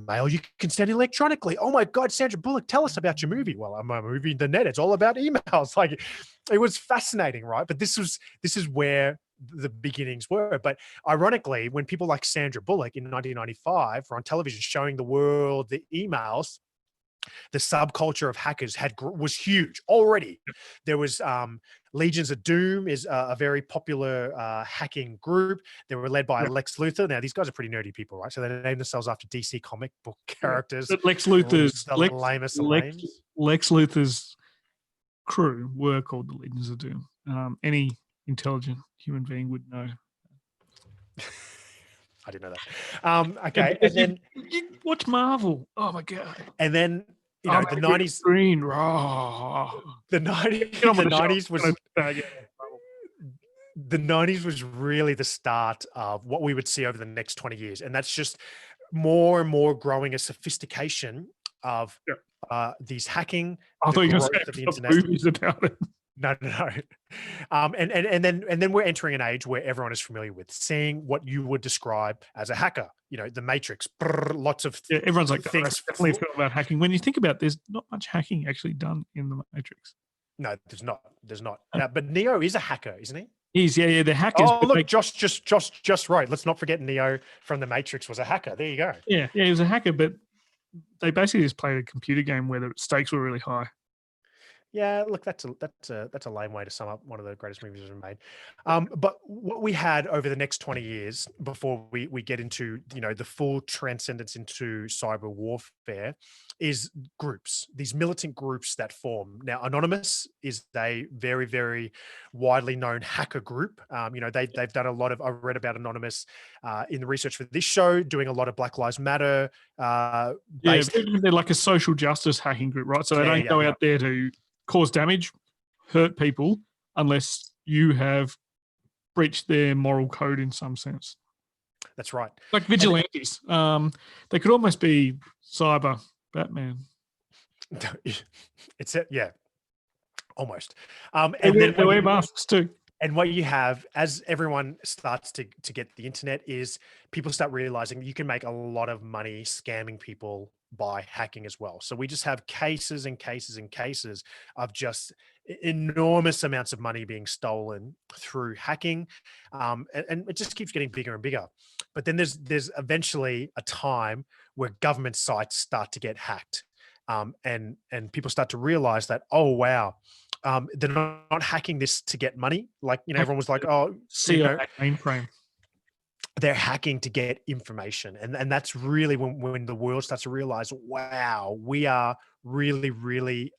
mail you can send electronically. Oh my God, Sandra Bullock, tell us about your movie. Well, I'm a movie in the net. It's all about emails. Like, it was fascinating, right? But this is where the beginnings were. But ironically, when people like Sandra Bullock in 1995 were on television showing the world the emails, the subculture of hackers was huge already. There was Legions of Doom is a very popular hacking group. They were led by Lex Luthor. Now these guys are pretty nerdy people, right? So they named themselves after DC comic book characters.
But Lex Luthor's
lamest of lames.
Lex Luthor's crew were called the Legions of Doom. Any intelligent human being would know.
I didn't know that. Okay, and then
you watch Marvel. Oh my God!
And then the 90s.
Green.
The 90s was the 90s was really the start of what we would see over the next 20 years, and that's just more and more growing a sophistication of these hacking.
I thought you were going to say movies about it.
No. And then we're entering an age where everyone is familiar with seeing what you would describe as a hacker. The Matrix, lots of
everyone's like,
things.
I definitely feel about hacking. When you think about it, there's not much hacking actually done in the Matrix.
No, there's not. But Neo is a hacker, isn't he?
He's the hackers.
Oh, look, just right. Let's not forget Neo from the Matrix was a hacker. There you go.
Yeah, he was a hacker, but they basically just played a computer game where the stakes were really high.
Yeah, look, that's a lame way to sum up one of the greatest movies ever made. But what we had over the next 20 years before we get into the full transcendence into cyber warfare is groups, these militant groups that form. Now, Anonymous is a very, very widely known hacker group. They've done a lot of. I read about Anonymous in the research for this show, doing a lot of Black Lives Matter.
They're like a social justice hacking group, right? So they don't go out there to cause damage, hurt people, unless you have breached their moral code in some sense.
That's right.
Like vigilantes. They could almost be cyber Batman.
Almost.
And then they wear masks too.
And what you have, as everyone starts to get the internet, is people start realizing you can make a lot of money scamming people by hacking as well. So we just have cases and cases and cases of just enormous amounts of money being stolen through hacking. And it just keeps getting bigger and bigger. But then there's eventually a time where government sites start to get hacked. And people start to realize that, oh, wow, they're not hacking this to get money. Like, everyone was like, oh,
mainframe.
They're hacking to get information. And that's really when the world starts to realize, wow, we are really, really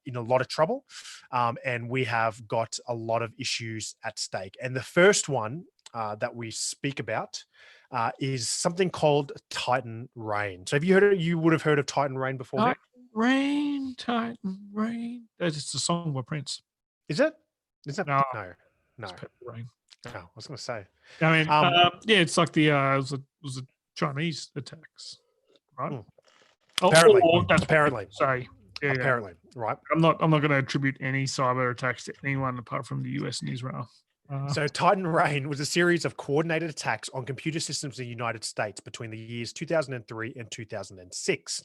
in a lot of trouble. And we have got a lot of issues at stake. And the first one that we speak about is something called Titan Rain. So have you heard of, you would have heard of Titan Rain before?
Titan Rain. That's just a song by Prince.
Is it? Is that? No.
It's Purple Rain.
No, I was going to say.
I mean, it's like the it was the Chinese attacks, right?
Apparently,
that's
apparently.
Sorry. Yeah,
apparently, right.
I'm not going to attribute any cyber attacks to anyone apart from the US and Israel.
So Titan Rain was a series of coordinated attacks on computer systems in the United States between the years 2003 and 2006.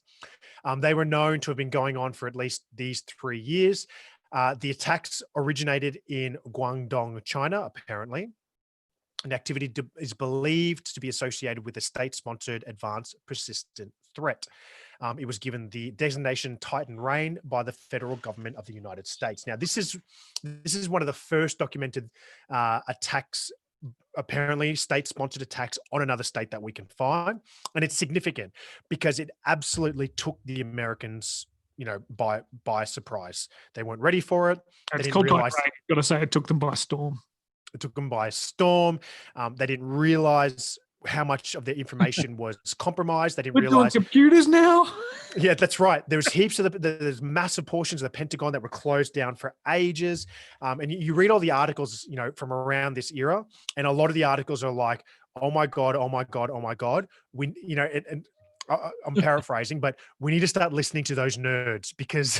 They were known to have been going on for at least these 3 years. The attacks originated in Guangdong, China, apparently. An activity is believed to be associated with a state-sponsored advanced persistent threat. It was given the designation Titan Rain by the federal government of the United States. Now, this is one of the first documented attacks, apparently state-sponsored attacks on another state that we can find. And it's significant because it absolutely took the Americans, by surprise. They weren't ready for it.
It's called Titan Rain. Got to say, it took them by storm.
It took them by storm. They didn't realize how much of their information was compromised. They didn't realize
computers now.
Yeah, that's right. There's heaps of there's massive portions of the Pentagon that were closed down for ages. And you read all the articles, from around this era, and a lot of the articles are like, "Oh my God, oh my God, oh my God." I'm paraphrasing, but we need to start listening to those nerds because,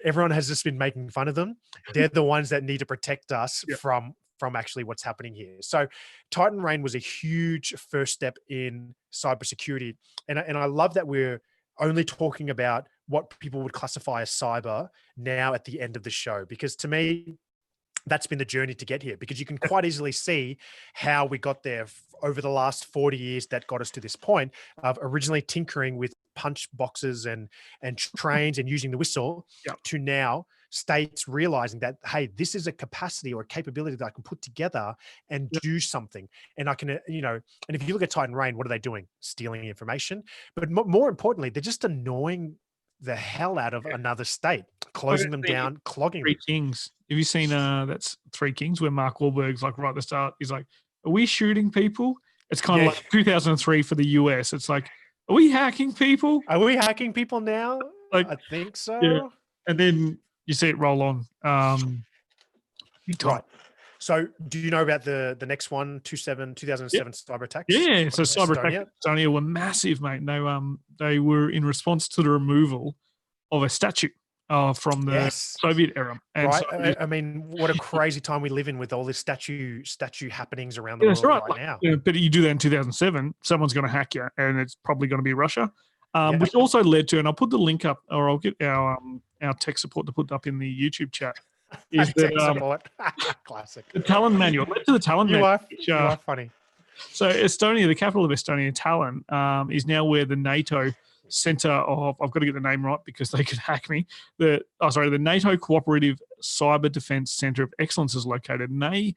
everyone has just been making fun of them. They're the ones that need to protect us from from actually what's happening here. So Titan Rain was a huge first step in cybersecurity. And I love that we're only talking about what people would classify as cyber now at the end of the show, because to me, that's been the journey to get here, because you can quite easily see how we got there over the last 40 years that got us to this point of originally tinkering with punch boxes and trains and using the whistle
Yep.
to now states realizing that, hey, this is a capacity or a capability that I can put together and
Yep.
do something. And I can, and if you look at Titan Rain, what are they doing? Stealing information. But more importantly, they're just annoying the hell out of another state, closing them down, clogging
Three
them.
Kings. Have you seen that's Three Kings, where Mark Wahlberg's like right at the start, he's like, "Are we shooting people?" It's kind of like 2003 for the US. It's like, "Are we hacking people?"
Are we hacking people now?
Like,
I think so.
yeah. And then you see it roll on. Big time.
Right. So do you know about the next one, 2007 cyber attacks?
Yeah. So cyber attacks
Estonia?
in Estonia were massive, mate. And they were in response to the removal of a statue from the
Yes.
Soviet era. And
Right.
so
I mean, what a crazy time we live in with all this statue happenings around the
yeah,
world
that's right.
right
Like,
now.
but you do that in 2007, someone's going to hack you, and it's probably going to be Russia.
Yeah.
Which also led to, and I'll put the link up, or I'll get our tech support to put it up in the YouTube chat. Is
Tech
that
support. Classic.
the Talon manual? Led to the Talon manual.
You are funny.
So Estonia, the capital of Estonia, Tallinn, is now where the NATO center of, I've got to get the name right because they could hack me. The NATO Cooperative Cyber Defense Center of Excellence is located, and they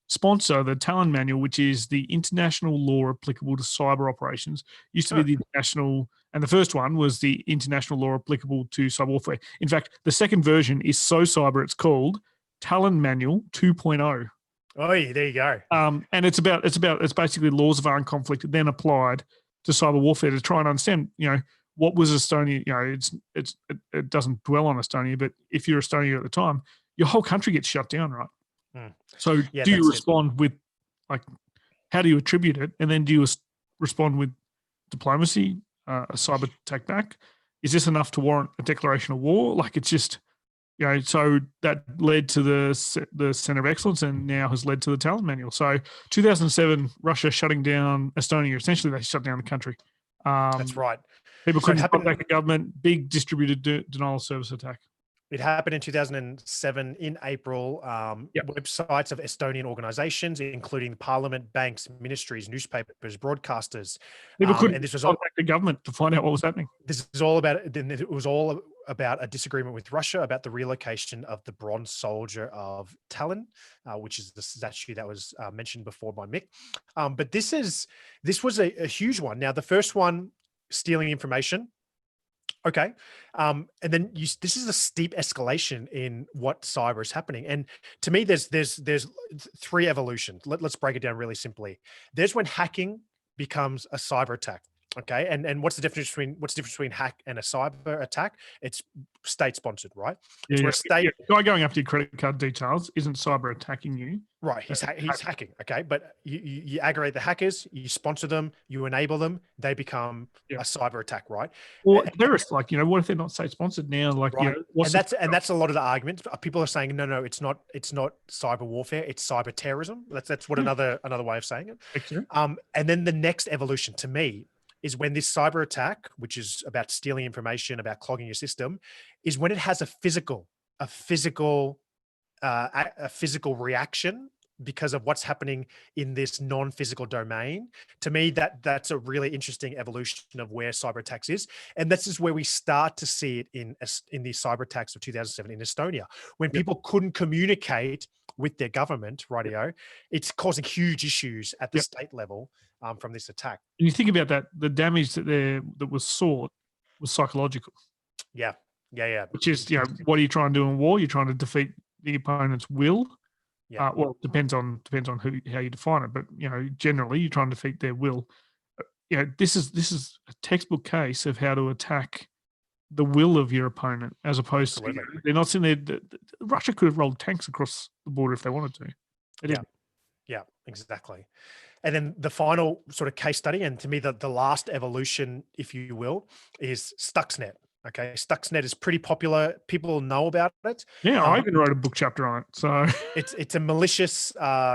sponsor the Tallinn Manual, which is the international law applicable to cyber operations. Used to be the international, and the first one was the international law applicable to cyber warfare. In fact, the second version is so cyber, it's called Tallinn Manual 2.0.
Oh, yeah, there you go.
And it's basically laws of armed conflict then applied to cyber warfare to try and understand, what was Estonia. It doesn't dwell on Estonia, but if you're Estonia at the time, your whole country gets shut down, right? So do you respond with, like, how do you attribute it, and then do you respond with diplomacy, a cyber attack back? Is this enough to warrant a declaration of war? Like, it's just. So that led to the Center of Excellence, and now has led to the Talon Manual. So 2007, Russia shutting down Estonia. Essentially, they shut down the country.
That's right.
People couldn't contact the government. Big distributed denial of service attack.
It happened in 2007 in April. Websites of Estonian organizations, including parliament, banks, ministries, newspapers, broadcasters.
People couldn't
and this was
contact the government to find out what was happening.
This is all about. It was all about a disagreement with Russia about the relocation of the bronze soldier of Tallinn, which is the statue that was mentioned before by Mick. But this was a huge one. Now, the first one, stealing information. Okay. And then this is a steep escalation in what cyber is happening. And to me, there's three evolutions. Let's break it down really simply. There's when hacking becomes a cyber attack. Okay. And what's the difference between hack and a cyber attack? It's state sponsored, right?
Yeah. Guy going after your credit card details isn't cyber attacking you.
Right. He's hacking. Okay. But you aggregate the hackers, you sponsor them, you enable them, they become a cyber attack, right?
Well, terrorists, what if they're not state sponsored now? Like,
right. And that's a lot of the arguments. People are saying, no, it's not cyber warfare, it's cyber terrorism. That's what another way of saying it. And then the next evolution to me is when this cyber attack, which is about stealing information, about clogging your system, is when it has a physical reaction because of what's happening in this non-physical domain. To me, that's a really interesting evolution of where cyber attacks is. And this is where we start to see it in the cyber attacks of 2007 in Estonia, when people couldn't communicate with their government, rightio. It's causing huge issues at the state level from this attack.
And you think about that, the damage that was sought was psychological.
Yeah.
Which is, what are you trying to do in war? You're trying to defeat the opponent's will.
Yeah.
Well, it depends on how you define it, but generally you're trying to defeat their will. This is a textbook case of how to attack the will of your opponent, as opposed to they're not sitting there. Russia could have rolled tanks across the border if they wanted to. They didn't.
Yeah, exactly. And then the final sort of case study, and to me the last evolution, if you will, is Stuxnet. Okay, Stuxnet is pretty popular. People know about it.
Yeah, I even wrote a book chapter on it. So
It's a malicious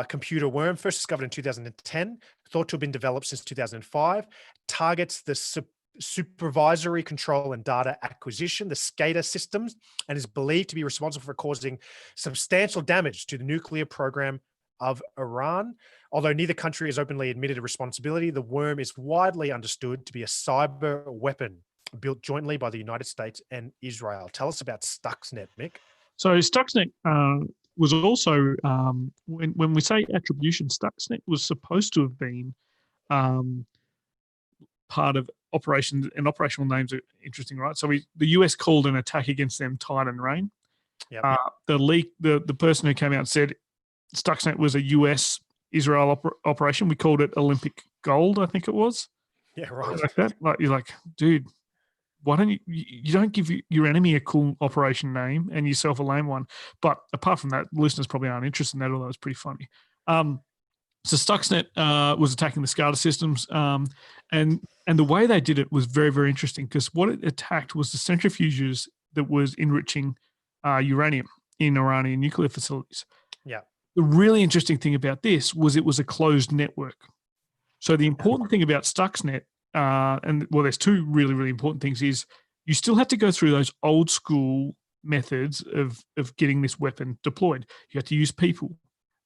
computer worm, first discovered in 2010, thought to have been developed since 2005, targets the supervisory control and data acquisition, the SCADA systems, and is believed to be responsible for causing substantial damage to the nuclear program of Iran. Although neither country has openly admitted a responsibility, the worm is widely understood to be a cyber weapon built jointly by the United States and Israel. Tell us about Stuxnet, Mick.
So Stuxnet was also, when we say attribution, Stuxnet was supposed to have been part of operations, and operational names are interesting, right? So the US called an attack against them Titan Rain.
Yep.
The person who came out said Stuxnet was a US Israel operation. We called it Olympic Gold, I think it was.
Yeah, right.
Like that. Like, you're like, dude, why don't you don't give your enemy a cool operation name and yourself a lame one? But apart from that, listeners probably aren't interested in that, although it's pretty funny. So Stuxnet was attacking the SCADA systems, and the way they did it was very, very interesting, because what it attacked was the centrifuges that was enriching uranium in Iranian nuclear facilities.
Yeah.
The really interesting thing about this was it was a closed network. So the important thing about Stuxnet, there's two really, really important things, is you still had to go through those old school methods of getting this weapon deployed. You had to use people,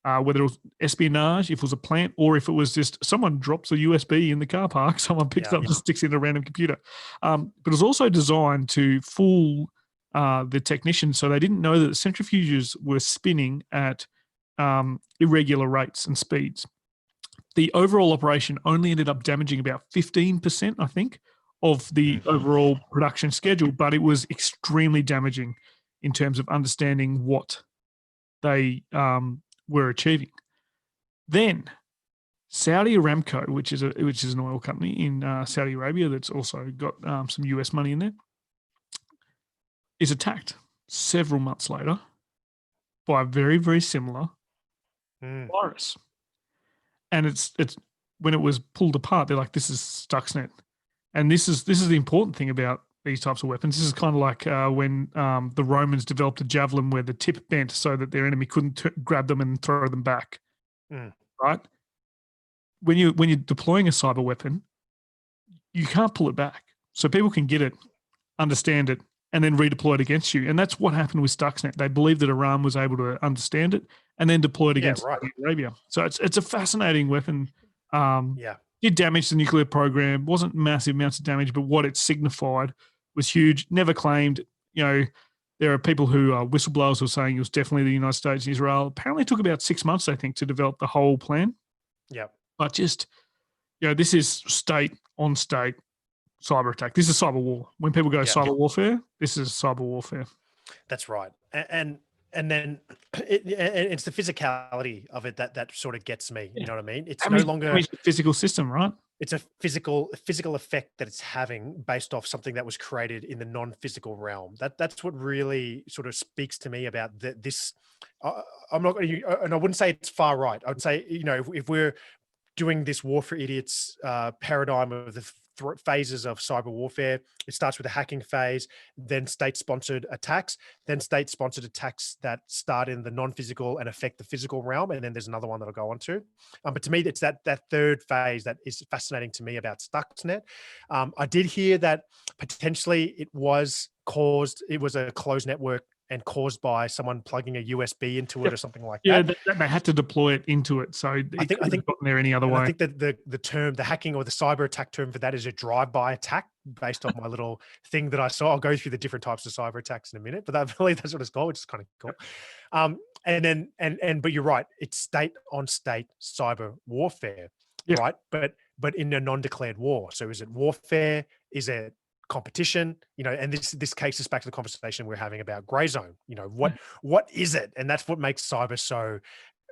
whether it was espionage, if it was a plant, or if it was just someone drops a USB in the car park, someone picks it up and sticks it in a random computer. But it was also designed to fool the technicians, so they didn't know that the centrifuges were spinning at irregular rates and speeds. The overall operation only ended up damaging about 15%, I think, of the overall production schedule, but it was extremely damaging in terms of understanding what they were achieving. Then Saudi Aramco, which is an oil company in Saudi Arabia that's also got some US money in there, is attacked several months later by a very, very similar virus. And it's when it was pulled apart, they're like, this is Stuxnet. And this is the important thing about these types of weapons. This is kind of like when the Romans developed a javelin where the tip bent so that their enemy couldn't grab them and throw them back. Right? When you're deploying a cyber weapon, you can't pull it back. So people can get it, understand it, and then redeploy it against you. And that's what happened with Stuxnet. They believed that Iran was able to understand it and then deploy it against Saudi Arabia. So it's a fascinating weapon. Did damage the nuclear program, wasn't massive amounts of damage, but what it signified was huge. Never claimed, there are people who are whistleblowers who are saying it was definitely the United States and Israel. Apparently it took about 6 months, I think, to develop the whole plan.
Yeah.
But just, this is state on state cyber attack. This is cyber war. When people go cyber warfare, this is cyber warfare.
That's right. And then it's the physicality of it that sort of gets me. You know what I mean? It's no longer
a physical system, right?
It's a physical effect that it's having based off something that was created in the non-physical realm. That's what really sort of speaks to me about this. I'm not going to, and I wouldn't say it's far right. I would say, if we're doing this war for idiots paradigm of the phases of cyber warfare, it starts with a hacking phase, then state-sponsored attacks, then state-sponsored attacks that start in the non-physical and affect the physical realm, and then there's another one that I'll go on to. But to me, it's that third phase that is fascinating to me about Stuxnet. I did hear that potentially it was a closed network and caused by someone plugging a USB into it or something like that.
Yeah, they had to deploy it into it. So I think gotten there any other way.
I think that the term, the hacking or the cyber attack term for that is a drive-by attack, based on my little thing that I saw. I'll go through the different types of cyber attacks in a minute, but I believe that's what it's called, which is kind of cool. But you're right, it's state on state cyber warfare, right? But in a non-declared war. So is it warfare? Is it competition? And this takes us back to the conversation we're having about gray zone. What is it? And that's what makes cyber so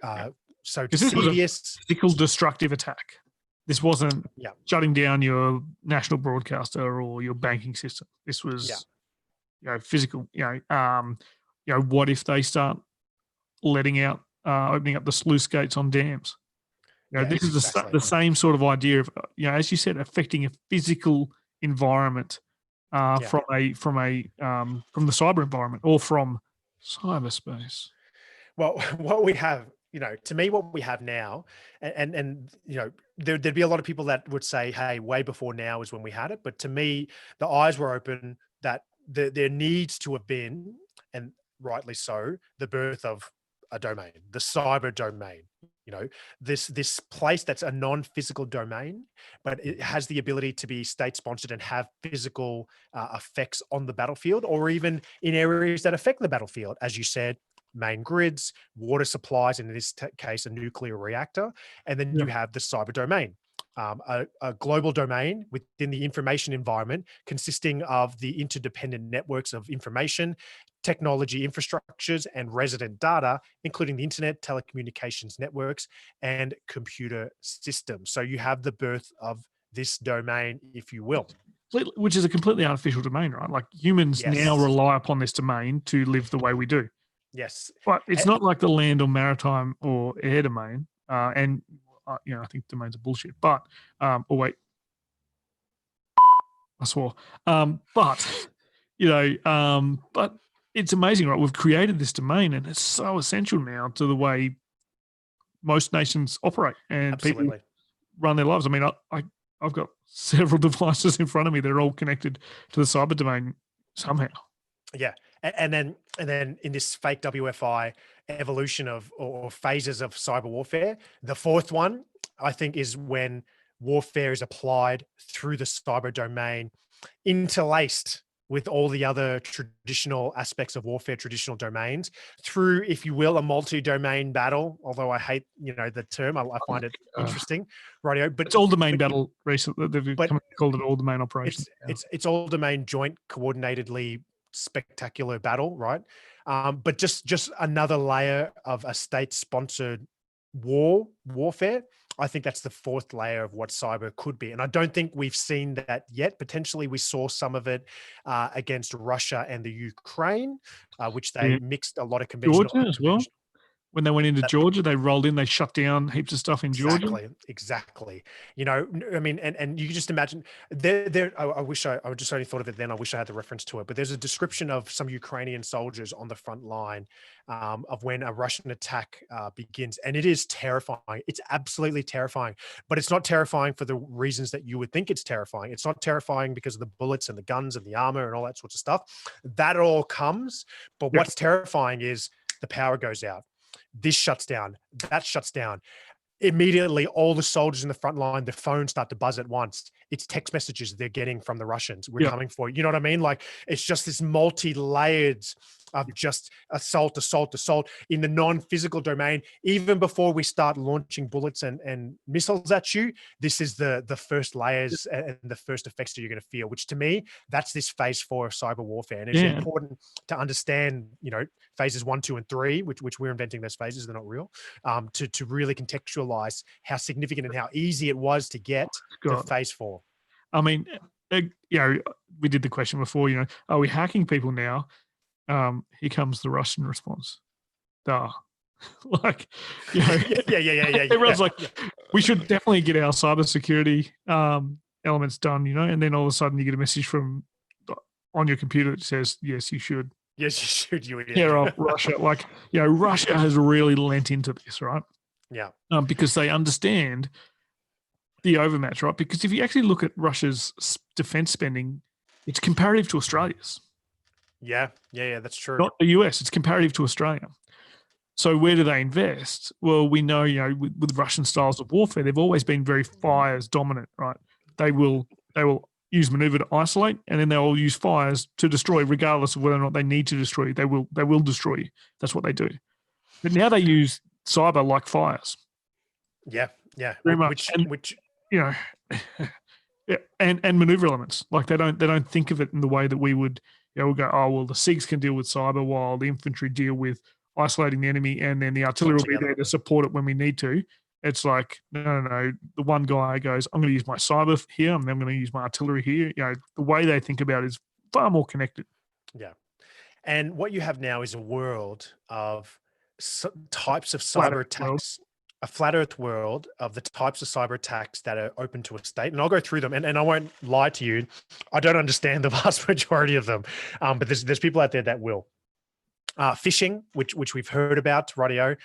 devious.
This was a physical destructive attack. This wasn't shutting down your national broadcaster or your banking system. This was physical. What if they start letting out opening up the sluice gates on dams? This is the same sort of idea of, as you said, affecting a physical environment from the cyber environment or from cyberspace.
Well, what we have, to me, what we have now, and there'd be a lot of people that would say, hey, way before now is when we had it. But to me, the eyes were open that there needs to have been, and rightly so, the birth of a domain, the cyber domain. This place that's a non-physical domain, but it has the ability to be state-sponsored and have physical effects on the battlefield, or even in areas that affect the battlefield, as you said, main grids, water supplies, and in this case, a nuclear reactor. And then you have the cyber domain, a global domain within the information environment consisting of the interdependent networks of information, technology infrastructures, and resident data, including the internet, telecommunications networks, and computer systems. So you have the birth of this domain, if you will.
Which is a completely artificial domain, right? Like humans now rely upon this domain to live the way we do.
Yes.
But it's not like the land or maritime or air domain. I think domains are bullshit. But, I swore. But it's amazing, right? We've created this domain and it's so essential now to the way most nations operate and people run their lives. I mean, I've got several devices in front of me that are all connected to the cyber domain somehow.
Yeah. And then in this fake WFI evolution or phases of cyber warfare, the fourth one, I think, is when warfare is applied through the cyber domain, interlaced with all the other traditional aspects of warfare, traditional domains, through, if you will, a multi-domain battle. Although I hate, the term, I find it interesting, rightio. But
it's all domain battle recently. They've called it all domain operation.
It's all domain, joint, coordinatedly spectacular battle, right? But just another layer of a state-sponsored warfare. I think that's the fourth layer of what cyber could be. And I don't think we've seen that yet. Potentially we saw some of it against Russia and the Ukraine, which they mixed a lot of conventional.
Georgia as well. When they went into Georgia, they rolled in, they shut down heaps of stuff in Georgia.
Exactly. I mean, and you can just imagine there, I wish I just only thought of it then. I wish I had the reference to it, but there's a description of some Ukrainian soldiers on the front line of when a Russian attack begins. And it is terrifying. It's absolutely terrifying, but it's not terrifying for the reasons that you would think it's terrifying. It's not terrifying because of the bullets and the guns and the armor and all that sorts of stuff. That all comes. But what's terrifying is the power goes out. This shuts down, that shuts down. Immediately, all the soldiers in the front line, the phones start to buzz at once. It's text messages they're getting from the Russians. We're coming for you. You know what I mean? Like, it's just this multi-layered of just assault in the non-physical domain. Even before we start launching bullets and missiles at you, this is the first layers and the first effects that you're going to feel, which to me, that's this phase 4 of cyber warfare. And it's important to understand, phases 1, 2, and 3, which we're inventing those phases, they're not real, to really contextualize how significant and how easy it was to get to phase 4.
I mean, we did the question before, are we hacking people now? Here comes the Russian response. Duh. Everyone's like, we should definitely get our cybersecurity elements done, and then all of a sudden you get a message on your computer that says, yes, you should.
Yes, you should. You
Russia. Russia has really lent into this, right?
Yeah.
Because they understand the overmatch, right? Because if you actually look at Russia's defense spending, it's comparative to Australia's.
Yeah, that's true.
Not the US, it's comparative to Australia. So where do they invest? Well, we know, with Russian styles of warfare, they've always been very fires dominant, right? They will use maneuver to isolate, and then they will use fires to destroy, regardless of whether or not they need to destroy you. They will destroy you. That's what they do. But now they use cyber like fires.
Yeah.
Very much. And maneuver elements. Like they don't think of it in the way that we would. We'll go, oh, well, the SIGs can deal with cyber while the infantry deal with isolating the enemy, and then the artillery will be there to support it when we need to. It's like, no. The one guy goes, I'm going to use my cyber here, and then I'm going to use my artillery here. The way they think about it is far more connected.
Yeah. And what you have now is a world of types of cyber attacks. a flat earth world of the types of cyber attacks that are open to a state. And I'll go through them, and I won't lie to you. I don't understand the vast majority of them, but there's people out there that will. Fishing, which we've heard about, rightio.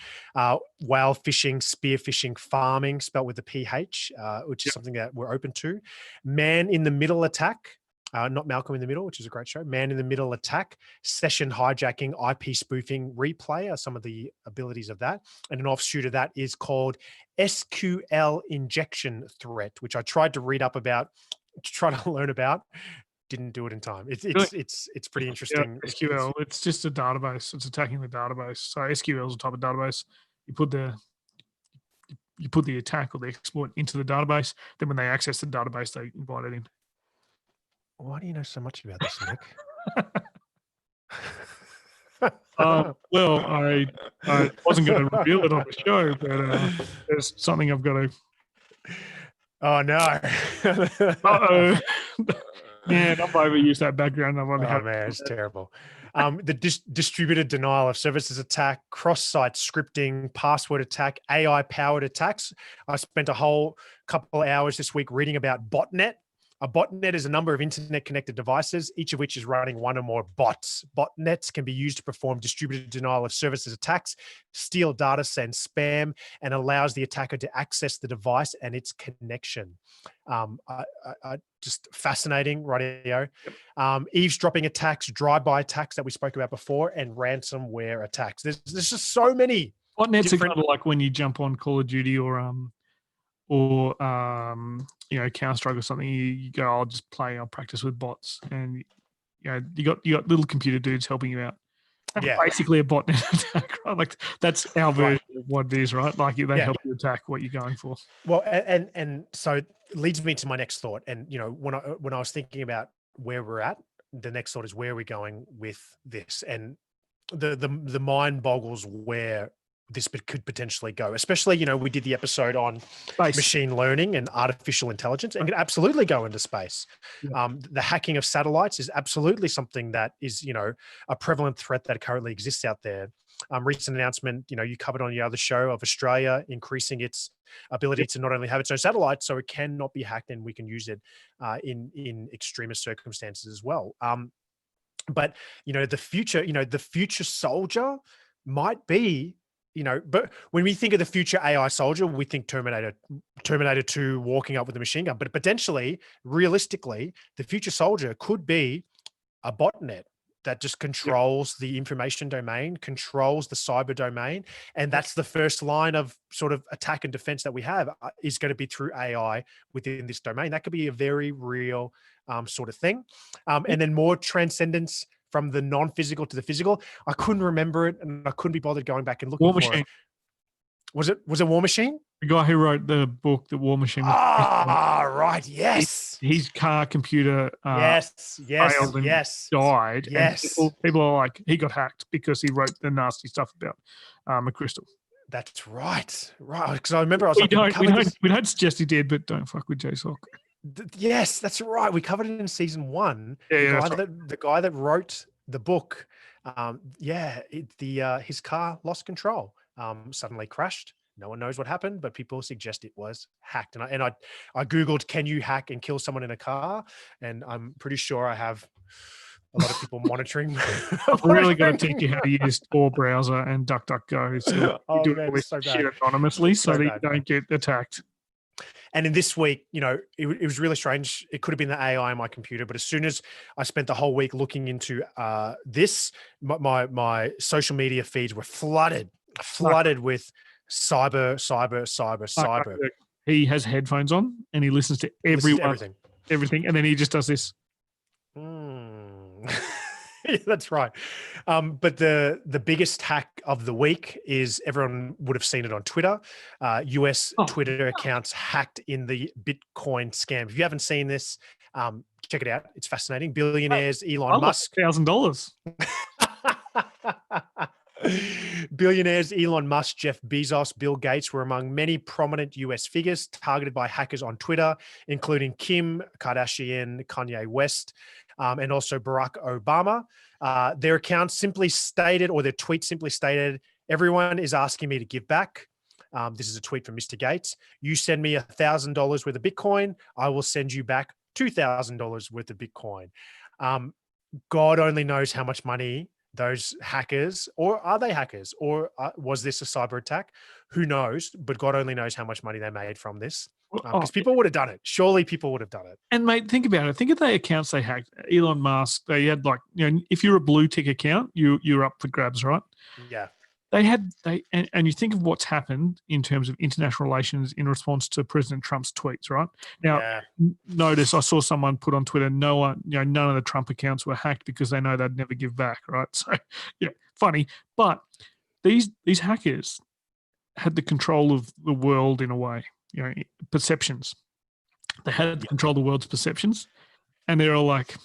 Whale fishing, spear fishing, farming, spelt with the PH, which is something that we're open to. Man in the middle attack, not Malcolm in the Middle, which is a great show. Man in the Middle attack, session hijacking, IP spoofing, replay are some of the abilities of that. And an offshoot of that is called SQL injection threat, which I tried to read up about, to try to learn about. Didn't do it in time. It's pretty interesting.
Yeah, SQL. It's just a database. It's attacking the database. So SQL is a type of database. You put the attack or the exploit into the database. Then when they access the database, they invite it in.
Why do you know so much about this, Nick?
Well, I wasn't going to reveal it on the show, but there's something I've got to.
Oh no!
Uh-oh. Man, I've overused that background.
Oh man, it's terrible. The distributed denial of services attack, cross-site scripting, password attack, AI-powered attacks. I spent a whole couple of hours this week reading about botnet. A botnet is a number of internet-connected devices, each of which is running one or more bots. Botnets can be used to perform distributed denial of services attacks, steal data, send spam, and allows the attacker to access the device and its connection. Just fascinating, radio. Eavesdropping attacks, drive-by attacks that we spoke about before, and ransomware attacks. There's just so many.
Botnets are kind of like when you jump on Call of Duty or Counter-Strike or something. You go, I'll practice with bots, and you got little computer dudes helping you out. That's basically a botnet attack, right? Like that's our version of what it is, right? Like they help you attack what you're going for.
Well, and so it leads me to my next thought. And when I was thinking about where we're at, the next thought is where are we going with this? And the mind boggles where this could potentially go, especially, we did the episode on space, machine learning and artificial intelligence, and could absolutely go into space. Yeah. The hacking of satellites is absolutely something that is, a prevalent threat that currently exists out there. Recent announcement, you covered on your other show, of Australia increasing its ability to not only have its own satellites, so it cannot be hacked, and we can use it in extremist circumstances as well. But the future soldier might be, but when we think of the future AI soldier, we think Terminator 2 walking up with a machine gun. But potentially, realistically, the future soldier could be a botnet that just controls the information domain, controls the cyber domain. And that's the first line of sort of attack and defense that we have, is going to be through AI within this domain. That could be a very real sort of thing. And then more transcendence from the non-physical to the physical. I couldn't remember it, and I couldn't be bothered going back and looking for it. Was it War Machine?
The guy who wrote the book, The War Machine.
Right. Yes.
His car computer
yes.
died.
Yes.
And people are like, he got hacked because he wrote the nasty stuff about McChrystal.
That's right. Right. Because I remember I was
we don't suggest he did, but don't fuck with JSOC.
Yes, that's right. We covered it in season 1. The guy that wrote the book, his car lost control, suddenly crashed. No one knows what happened, but people suggest it was hacked. And I Googled, can you hack and kill someone in a car? And I'm pretty sure I have a lot of people monitoring.
I've really got to teach you how to use Tor browser and DuckDuckGo. So you do all this shit anonymously so that you don't get attacked.
And in this week, it was really strange. It could have been the AI on my computer, but as soon as I spent the whole week looking into this, my social media feeds were flooded with cyber.
He has headphones on and he listens to everything, and then he just does this.
Yeah, that's right. But the biggest hack of the week is, everyone would have seen it on Twitter. US Twitter accounts hacked in the Bitcoin scam. If you haven't seen this, check it out. It's fascinating. Billionaires Elon Musk.
$1,000.
Billionaires Elon Musk, Jeff Bezos, Bill Gates were among many prominent US figures targeted by hackers on Twitter, including Kim Kardashian, Kanye West, and also Barack Obama. Their account simply stated, or their tweet simply stated, "Everyone is asking me to give back. This is a tweet from Mr. Gates. You send me $1,000 worth of Bitcoin, I will send you back $2,000 worth of Bitcoin. God only knows how much money those hackers, or are they hackers, or was this a cyber attack? Who knows? But God only knows how much money they made from this, because people would have done it. Surely people would have done it.
And mate, think about it. Think of the accounts they hacked. Elon Musk, they had if you're a blue tick account, you're up for grabs, right?
Yeah.
And you think of what's happened in terms of international relations in response to President Trump's tweets, right? Now, notice I saw someone put on Twitter, none of the Trump accounts were hacked because they know they'd never give back, right? So, funny. But these hackers had the control of the world in a way, perceptions. They had the control of the world's perceptions, and they're all like,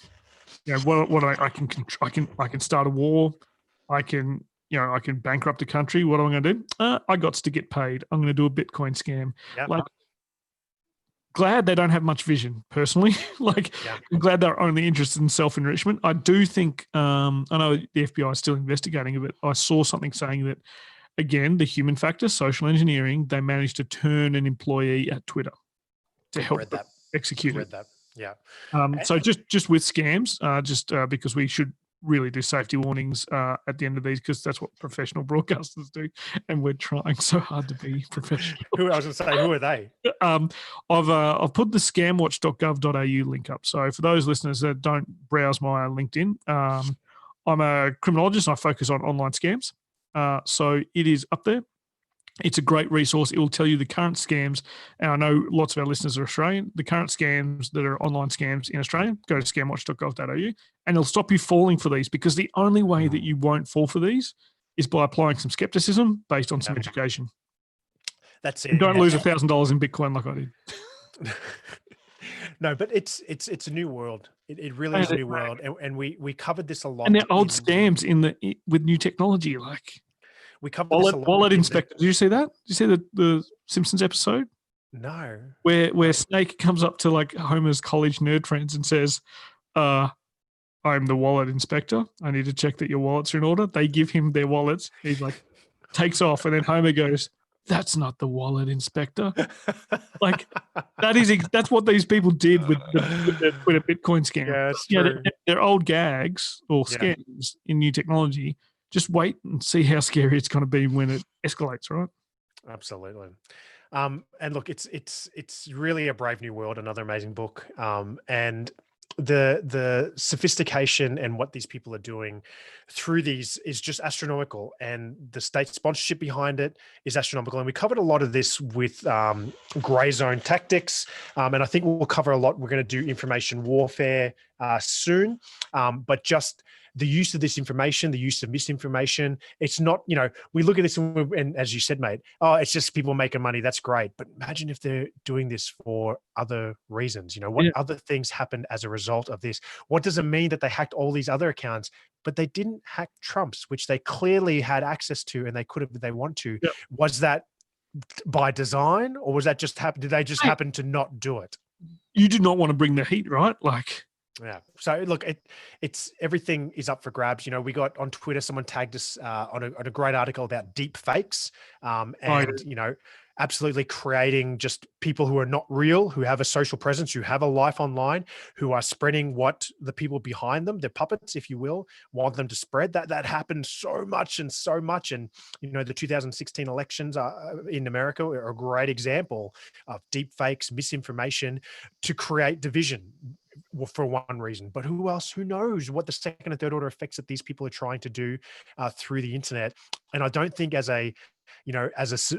I can start a war, I can bankrupt a country. What am I going to do? I got to get paid. I'm going to do a Bitcoin scam.
Yep.
Glad they don't have much vision, personally. I'm glad they're only interested in self-enrichment. I do think, I know the FBI is still investigating it, but I saw something saying that, again, the human factor, social engineering, they managed to turn an employee at Twitter to help execute it.
Yeah.
So just with scams, because we should really do safety warnings at the end of these, because that's what professional broadcasters do, and we're trying so hard to be professional.
I was going to say, who are they?
I've put the scamwatch.gov.au link up. So for those listeners that don't browse my LinkedIn, I'm a criminologist and I focus on online scams. So it is up there. It's a great resource. It will tell you the current scams. And I know lots of our listeners are Australian. The current scams that are online scams in Australia, go to scamwatch.gov.au, and it'll stop you falling for these, because the only way that you won't fall for these is by applying some skepticism based on some education.
That's it.
And don't lose $1,000 in Bitcoin like I did.
No, but it's a new world. It really is a new world. And we covered this a lot.
And they're old scams with new technology, like
we covered this a lot.
Wallet Inspector. Did you see that? Did you see the Simpsons episode?
No.
Where Snake comes up to like Homer's college nerd friends and says, I'm the wallet inspector. I need to check that your wallets are in order. They give him their wallets. He's like, takes off, and then Homer goes, that's not the wallet inspector. Like that's what these people did with the Twitter Bitcoin scam.
Yeah, it's true.
They're old gags or scams in new technology. Just wait and see how scary it's going to be when it escalates, right?
Absolutely. And look, it's really a brave new world. Another amazing book. And the sophistication and what these people are doing through these is just astronomical, and the state sponsorship behind it is astronomical. And we covered a lot of this with gray zone tactics, and I think we'll cover a lot. We're going to do information warfare soon, but just the use of this information, the use of misinformation. It's not, we look at this and as you said, mate, it's just people making money. That's great. But imagine if they're doing this for other reasons. What other things happened as a result of this? What does it mean that they hacked all these other accounts, but they didn't hack Trump's, which they clearly had access to and they could have, if they want to? Yep. Was that by design, or was that just happen? Did they just happen to not do it?
You did not want to bring the heat, right?
Yeah. So look, it's everything is up for grabs. We got on Twitter, someone tagged us on a great article about deep fakes, absolutely creating just people who are not real, who have a social presence, who have a life online, who are spreading what the people behind them, their puppets, if you will, want them to spread. That happened so much. And the 2016 elections in America are a great example of deep fakes, misinformation to create division. For one reason, but who knows what the second and third order effects that these people are trying to do through the internet. And I don't think as a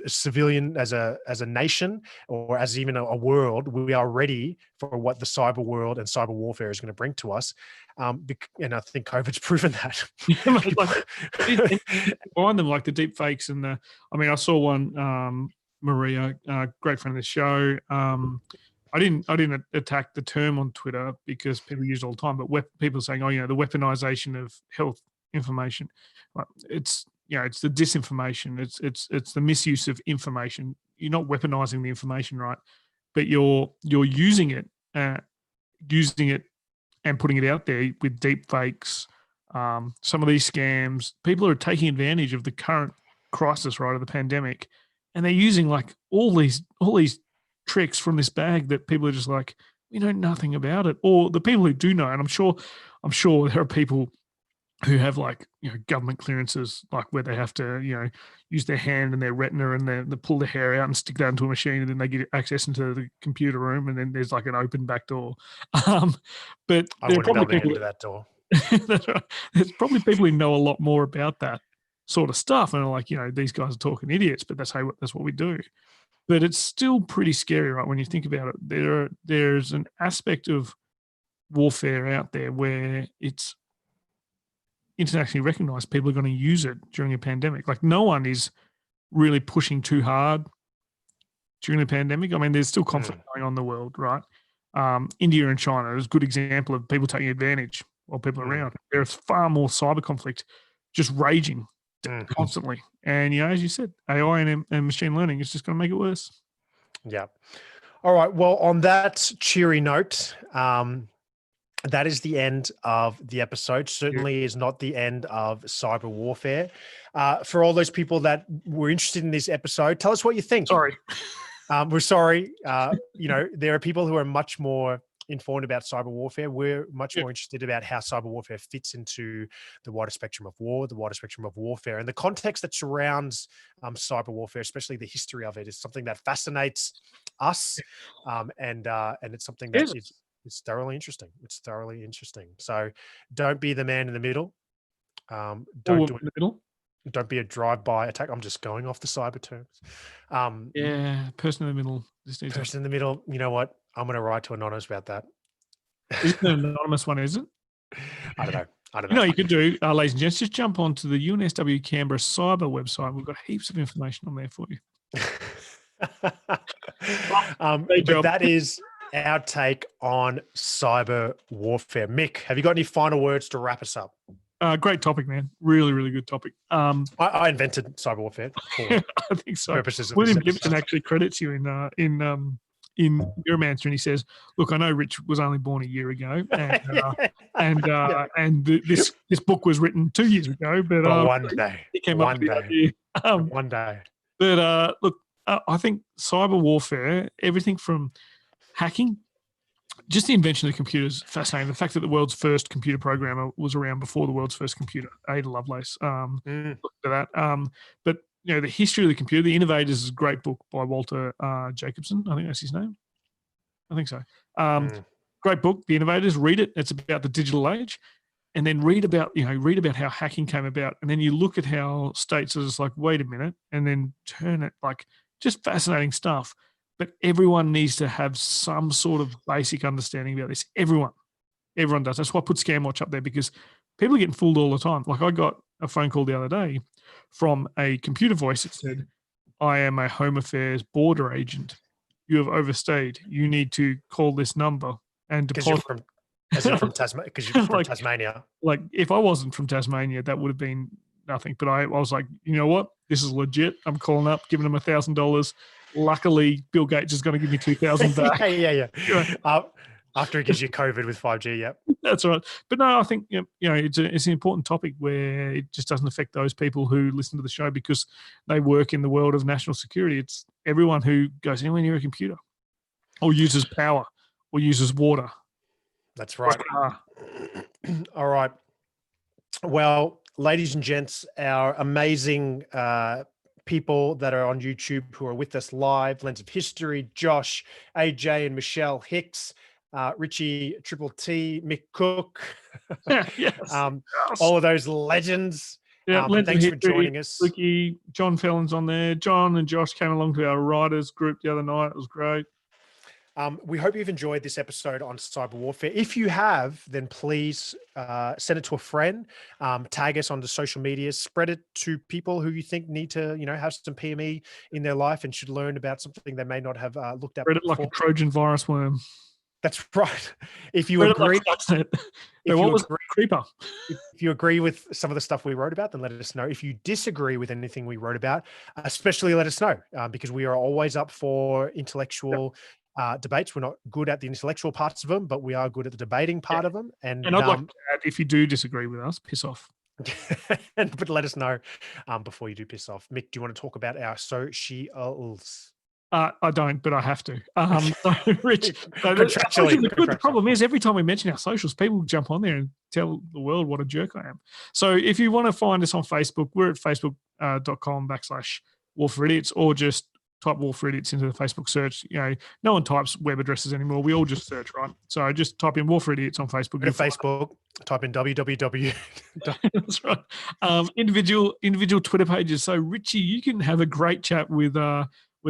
civilian, as a nation, or as even a world, we are ready for what the cyber world and cyber warfare is going to bring to us. And I think COVID's proven that.
Behind them, like the deep fakes and I saw one, Maria, great friend of the show. I didn't attack the term on Twitter because people use it all the time, but people are saying, the weaponization of health information. It's the disinformation. It's the misuse of information. You're not weaponizing the information, right? But you're using it and putting it out there with deep fakes. Some of these scams, people are taking advantage of the current crisis, right, of the pandemic, and they're using like all these tricks from this bag that people are just like, we know nothing about it. Or the people who do know, and I'm sure there are people who have like, government clearances, like where they have to, use their hand and their retina and they pull the hair out and stick that into a machine, and then they get access into the computer room, and then there's like an open back door. But
I
there are
wouldn't
probably
be able to get
people
into that door.
That's right. There's probably people who know a lot more about that sort of stuff and are like, these guys are talking idiots, but that's what we do. But it's still pretty scary, right? When you think about it, there's an aspect of warfare out there where it's internationally recognized. People are going to use it during a pandemic. Like, no one is really pushing too hard during the pandemic. I mean, there's still conflict going on in the world, right? India and China is a good example of people taking advantage while people are around. There's far more cyber conflict just raging constantly. And, as you said, AI and machine learning is just going to make it worse.
Yeah. All right. Well, on that cheery note, that is the end of the episode. Certainly is not the end of cyber warfare. For all those people that were interested in this episode, tell us what you think.
Sorry.
We're sorry. There are people who are much more informed about cyber warfare. We're much more interested about how cyber warfare fits into the wider spectrum of war, the wider spectrum of warfare, and the context that surrounds cyber warfare, especially the history of it, is something that fascinates us, and it's something that is thoroughly interesting. It's thoroughly interesting. So don't be the man in the middle. Don't do it in the middle. Don't be a drive-by attack. I'm just going off the cyber terms.
Person in the middle.
Person in the middle. You know what? I'm going to write to Anonymous about that.
Isn't an anonymous one, is it?
I don't know.
You could do, ladies and gents, just jump onto the UNSW Canberra cyber website. We've got heaps of information on there for you.
But that is our take on cyber warfare. Mick, have you got any final words to wrap us up?
Great topic, man. Really, really good topic.
I invented cyber warfare for
I think so.
purposes of
William Gibson actually credits you in Neuromancer, and he says, "Look, I know Rich was only born a year ago, and this book was written 2 years ago, but
one day
he came up with the idea.
One day.
But look, I think cyber warfare, everything from hacking." Just the invention of the computer is fascinating. The fact that the world's first computer programmer was around before the world's first computer, Ada Lovelace. Look at that. But the history of the computer, The Innovators, is a great book by Walter Jacobson. I think that's his name. I think so. Great book, The Innovators. Read it. It's about the digital age, and then read about how hacking came about, and then you look at how states are just like, wait a minute, and then turn it, like, just fascinating stuff. But everyone needs to have some sort of basic understanding about this. Everyone does. That's why I put ScamWatch up there, because people are getting fooled all the time. Like, I got a phone call the other day from a computer voice that said, "I am a Home Affairs border agent. You have overstayed. You need to call this number and deposit."
Because you're from Tasmania.
Like, if I wasn't from Tasmania, that would have been nothing. But I was like, you know what? This is legit. I'm calling up, giving them $1,000. Luckily, Bill Gates is going to give me $2,000 back.
Yeah. After he gives you COVID with 5G, yeah.
That's right. But no, I think it's an important topic where it just doesn't affect those people who listen to the show because they work in the world of national security. It's everyone who goes anywhere near a computer or uses power or uses water.
That's right. All right. Well, ladies and gents, our amazing people that are on YouTube who are with us live, Lens of History, Josh, AJ and Michelle Hicks, Richie Triple T, Mick Cook,
yes.
All of those legends. Thanks for joining us.
Ricky, John Fallon's on there. John and Josh came along to our writers group the other night. It was great.
We hope you've enjoyed this episode on cyber warfare. If you have, then please send it to a friend, tag us on the social media, spread it to people who you think need to, have some PME in their life and should learn about something they may not have looked at.
Spread it like a Trojan virus worm.
That's right. If you agree,
Creeper?
If you agree with some of the stuff we wrote about, then let us know. If you disagree with anything we wrote about, especially let us know, because we are always up for intellectual debates. We're not good at the intellectual parts of them, but we are good at the debating part of them. And
I'd like to add, if you do disagree with us, piss off.
But let us know before you do piss off. Mick, do you want to talk about our socials?
I don't, but I have to. So Rich, so
Contractually.
the problem is every time we mention our socials, people jump on there and tell the world what a jerk I am. So if you want to find us on Facebook, we're at facebook.com/War for Idiots, or just type War for Idiots into the Facebook search. No one types web addresses anymore. We all just search, right? So just type in War for Idiots on Facebook.
Go to Facebook, type in www.
That's right. Individual Twitter pages. So Richie, you can have a great chat with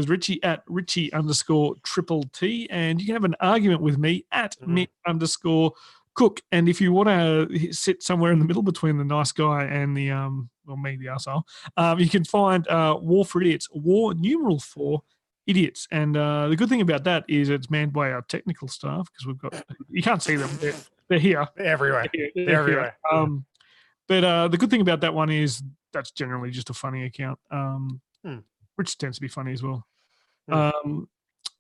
Richie at Richie_T, and you can have an argument with me at Mick_Cook. And if you want to sit somewhere in the middle between the nice guy and the me, the arsehole, you can find War for Idiots, War numeral 4 Idiots. And the good thing about that is it's manned by our technical staff, because you can't see them, they're here.
They're everywhere. They're everywhere.
But the good thing about that one is that's generally just a funny account. Which tends to be funny as well.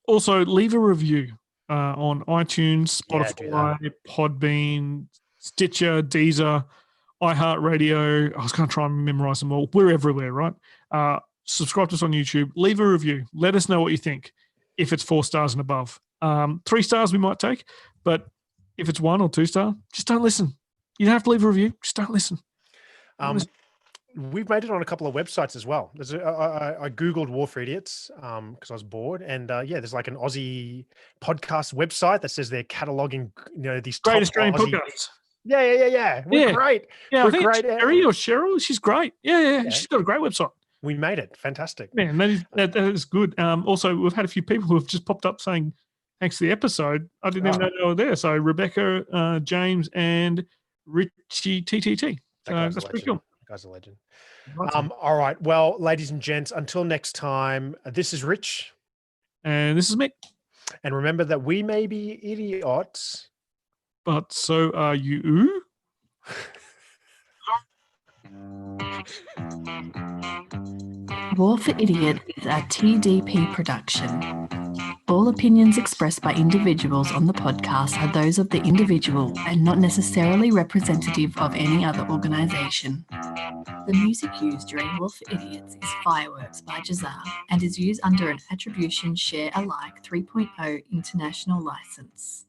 Also, leave a review on iTunes, Spotify, Podbean, Stitcher, Deezer, iHeartRadio. I was going to try and memorize them all. We're everywhere, right? Subscribe to us on YouTube. Leave a review. Let us know what you think. If it's 4 stars and above, 3 stars we might take, but if it's 1 or 2 star, just don't listen. You don't have to leave a review. Just don't listen.
We've made it on a couple of websites as well. I Googled War for Idiots because I was bored. And there's like an Aussie podcast website that says they're cataloging, these
great Australian
Aussie
podcasts.
Yeah. We're great.
Yeah,
we're
I think
great.
Sherry or Cheryl, she's great. Yeah. She's got a great website.
We made it. Fantastic.
Man, that is good. Also, we've had a few people who have just popped up saying, thanks for the episode. I didn't even know they were there. So Rebecca, James, and Richie TTT. So that's pretty cool.
Guy's a legend. All right. Well, ladies and gents, until next time, this is Rich.
And this is Mick.
And remember that we may be idiots,
but so are you.
War for Idiot is a TDP production. All opinions expressed by individuals on the podcast are those of the individual and not necessarily representative of any other organisation. The music used during War for Idiots is Fireworks by Jazar and is used under an Attribution Share Alike 3.0 international license.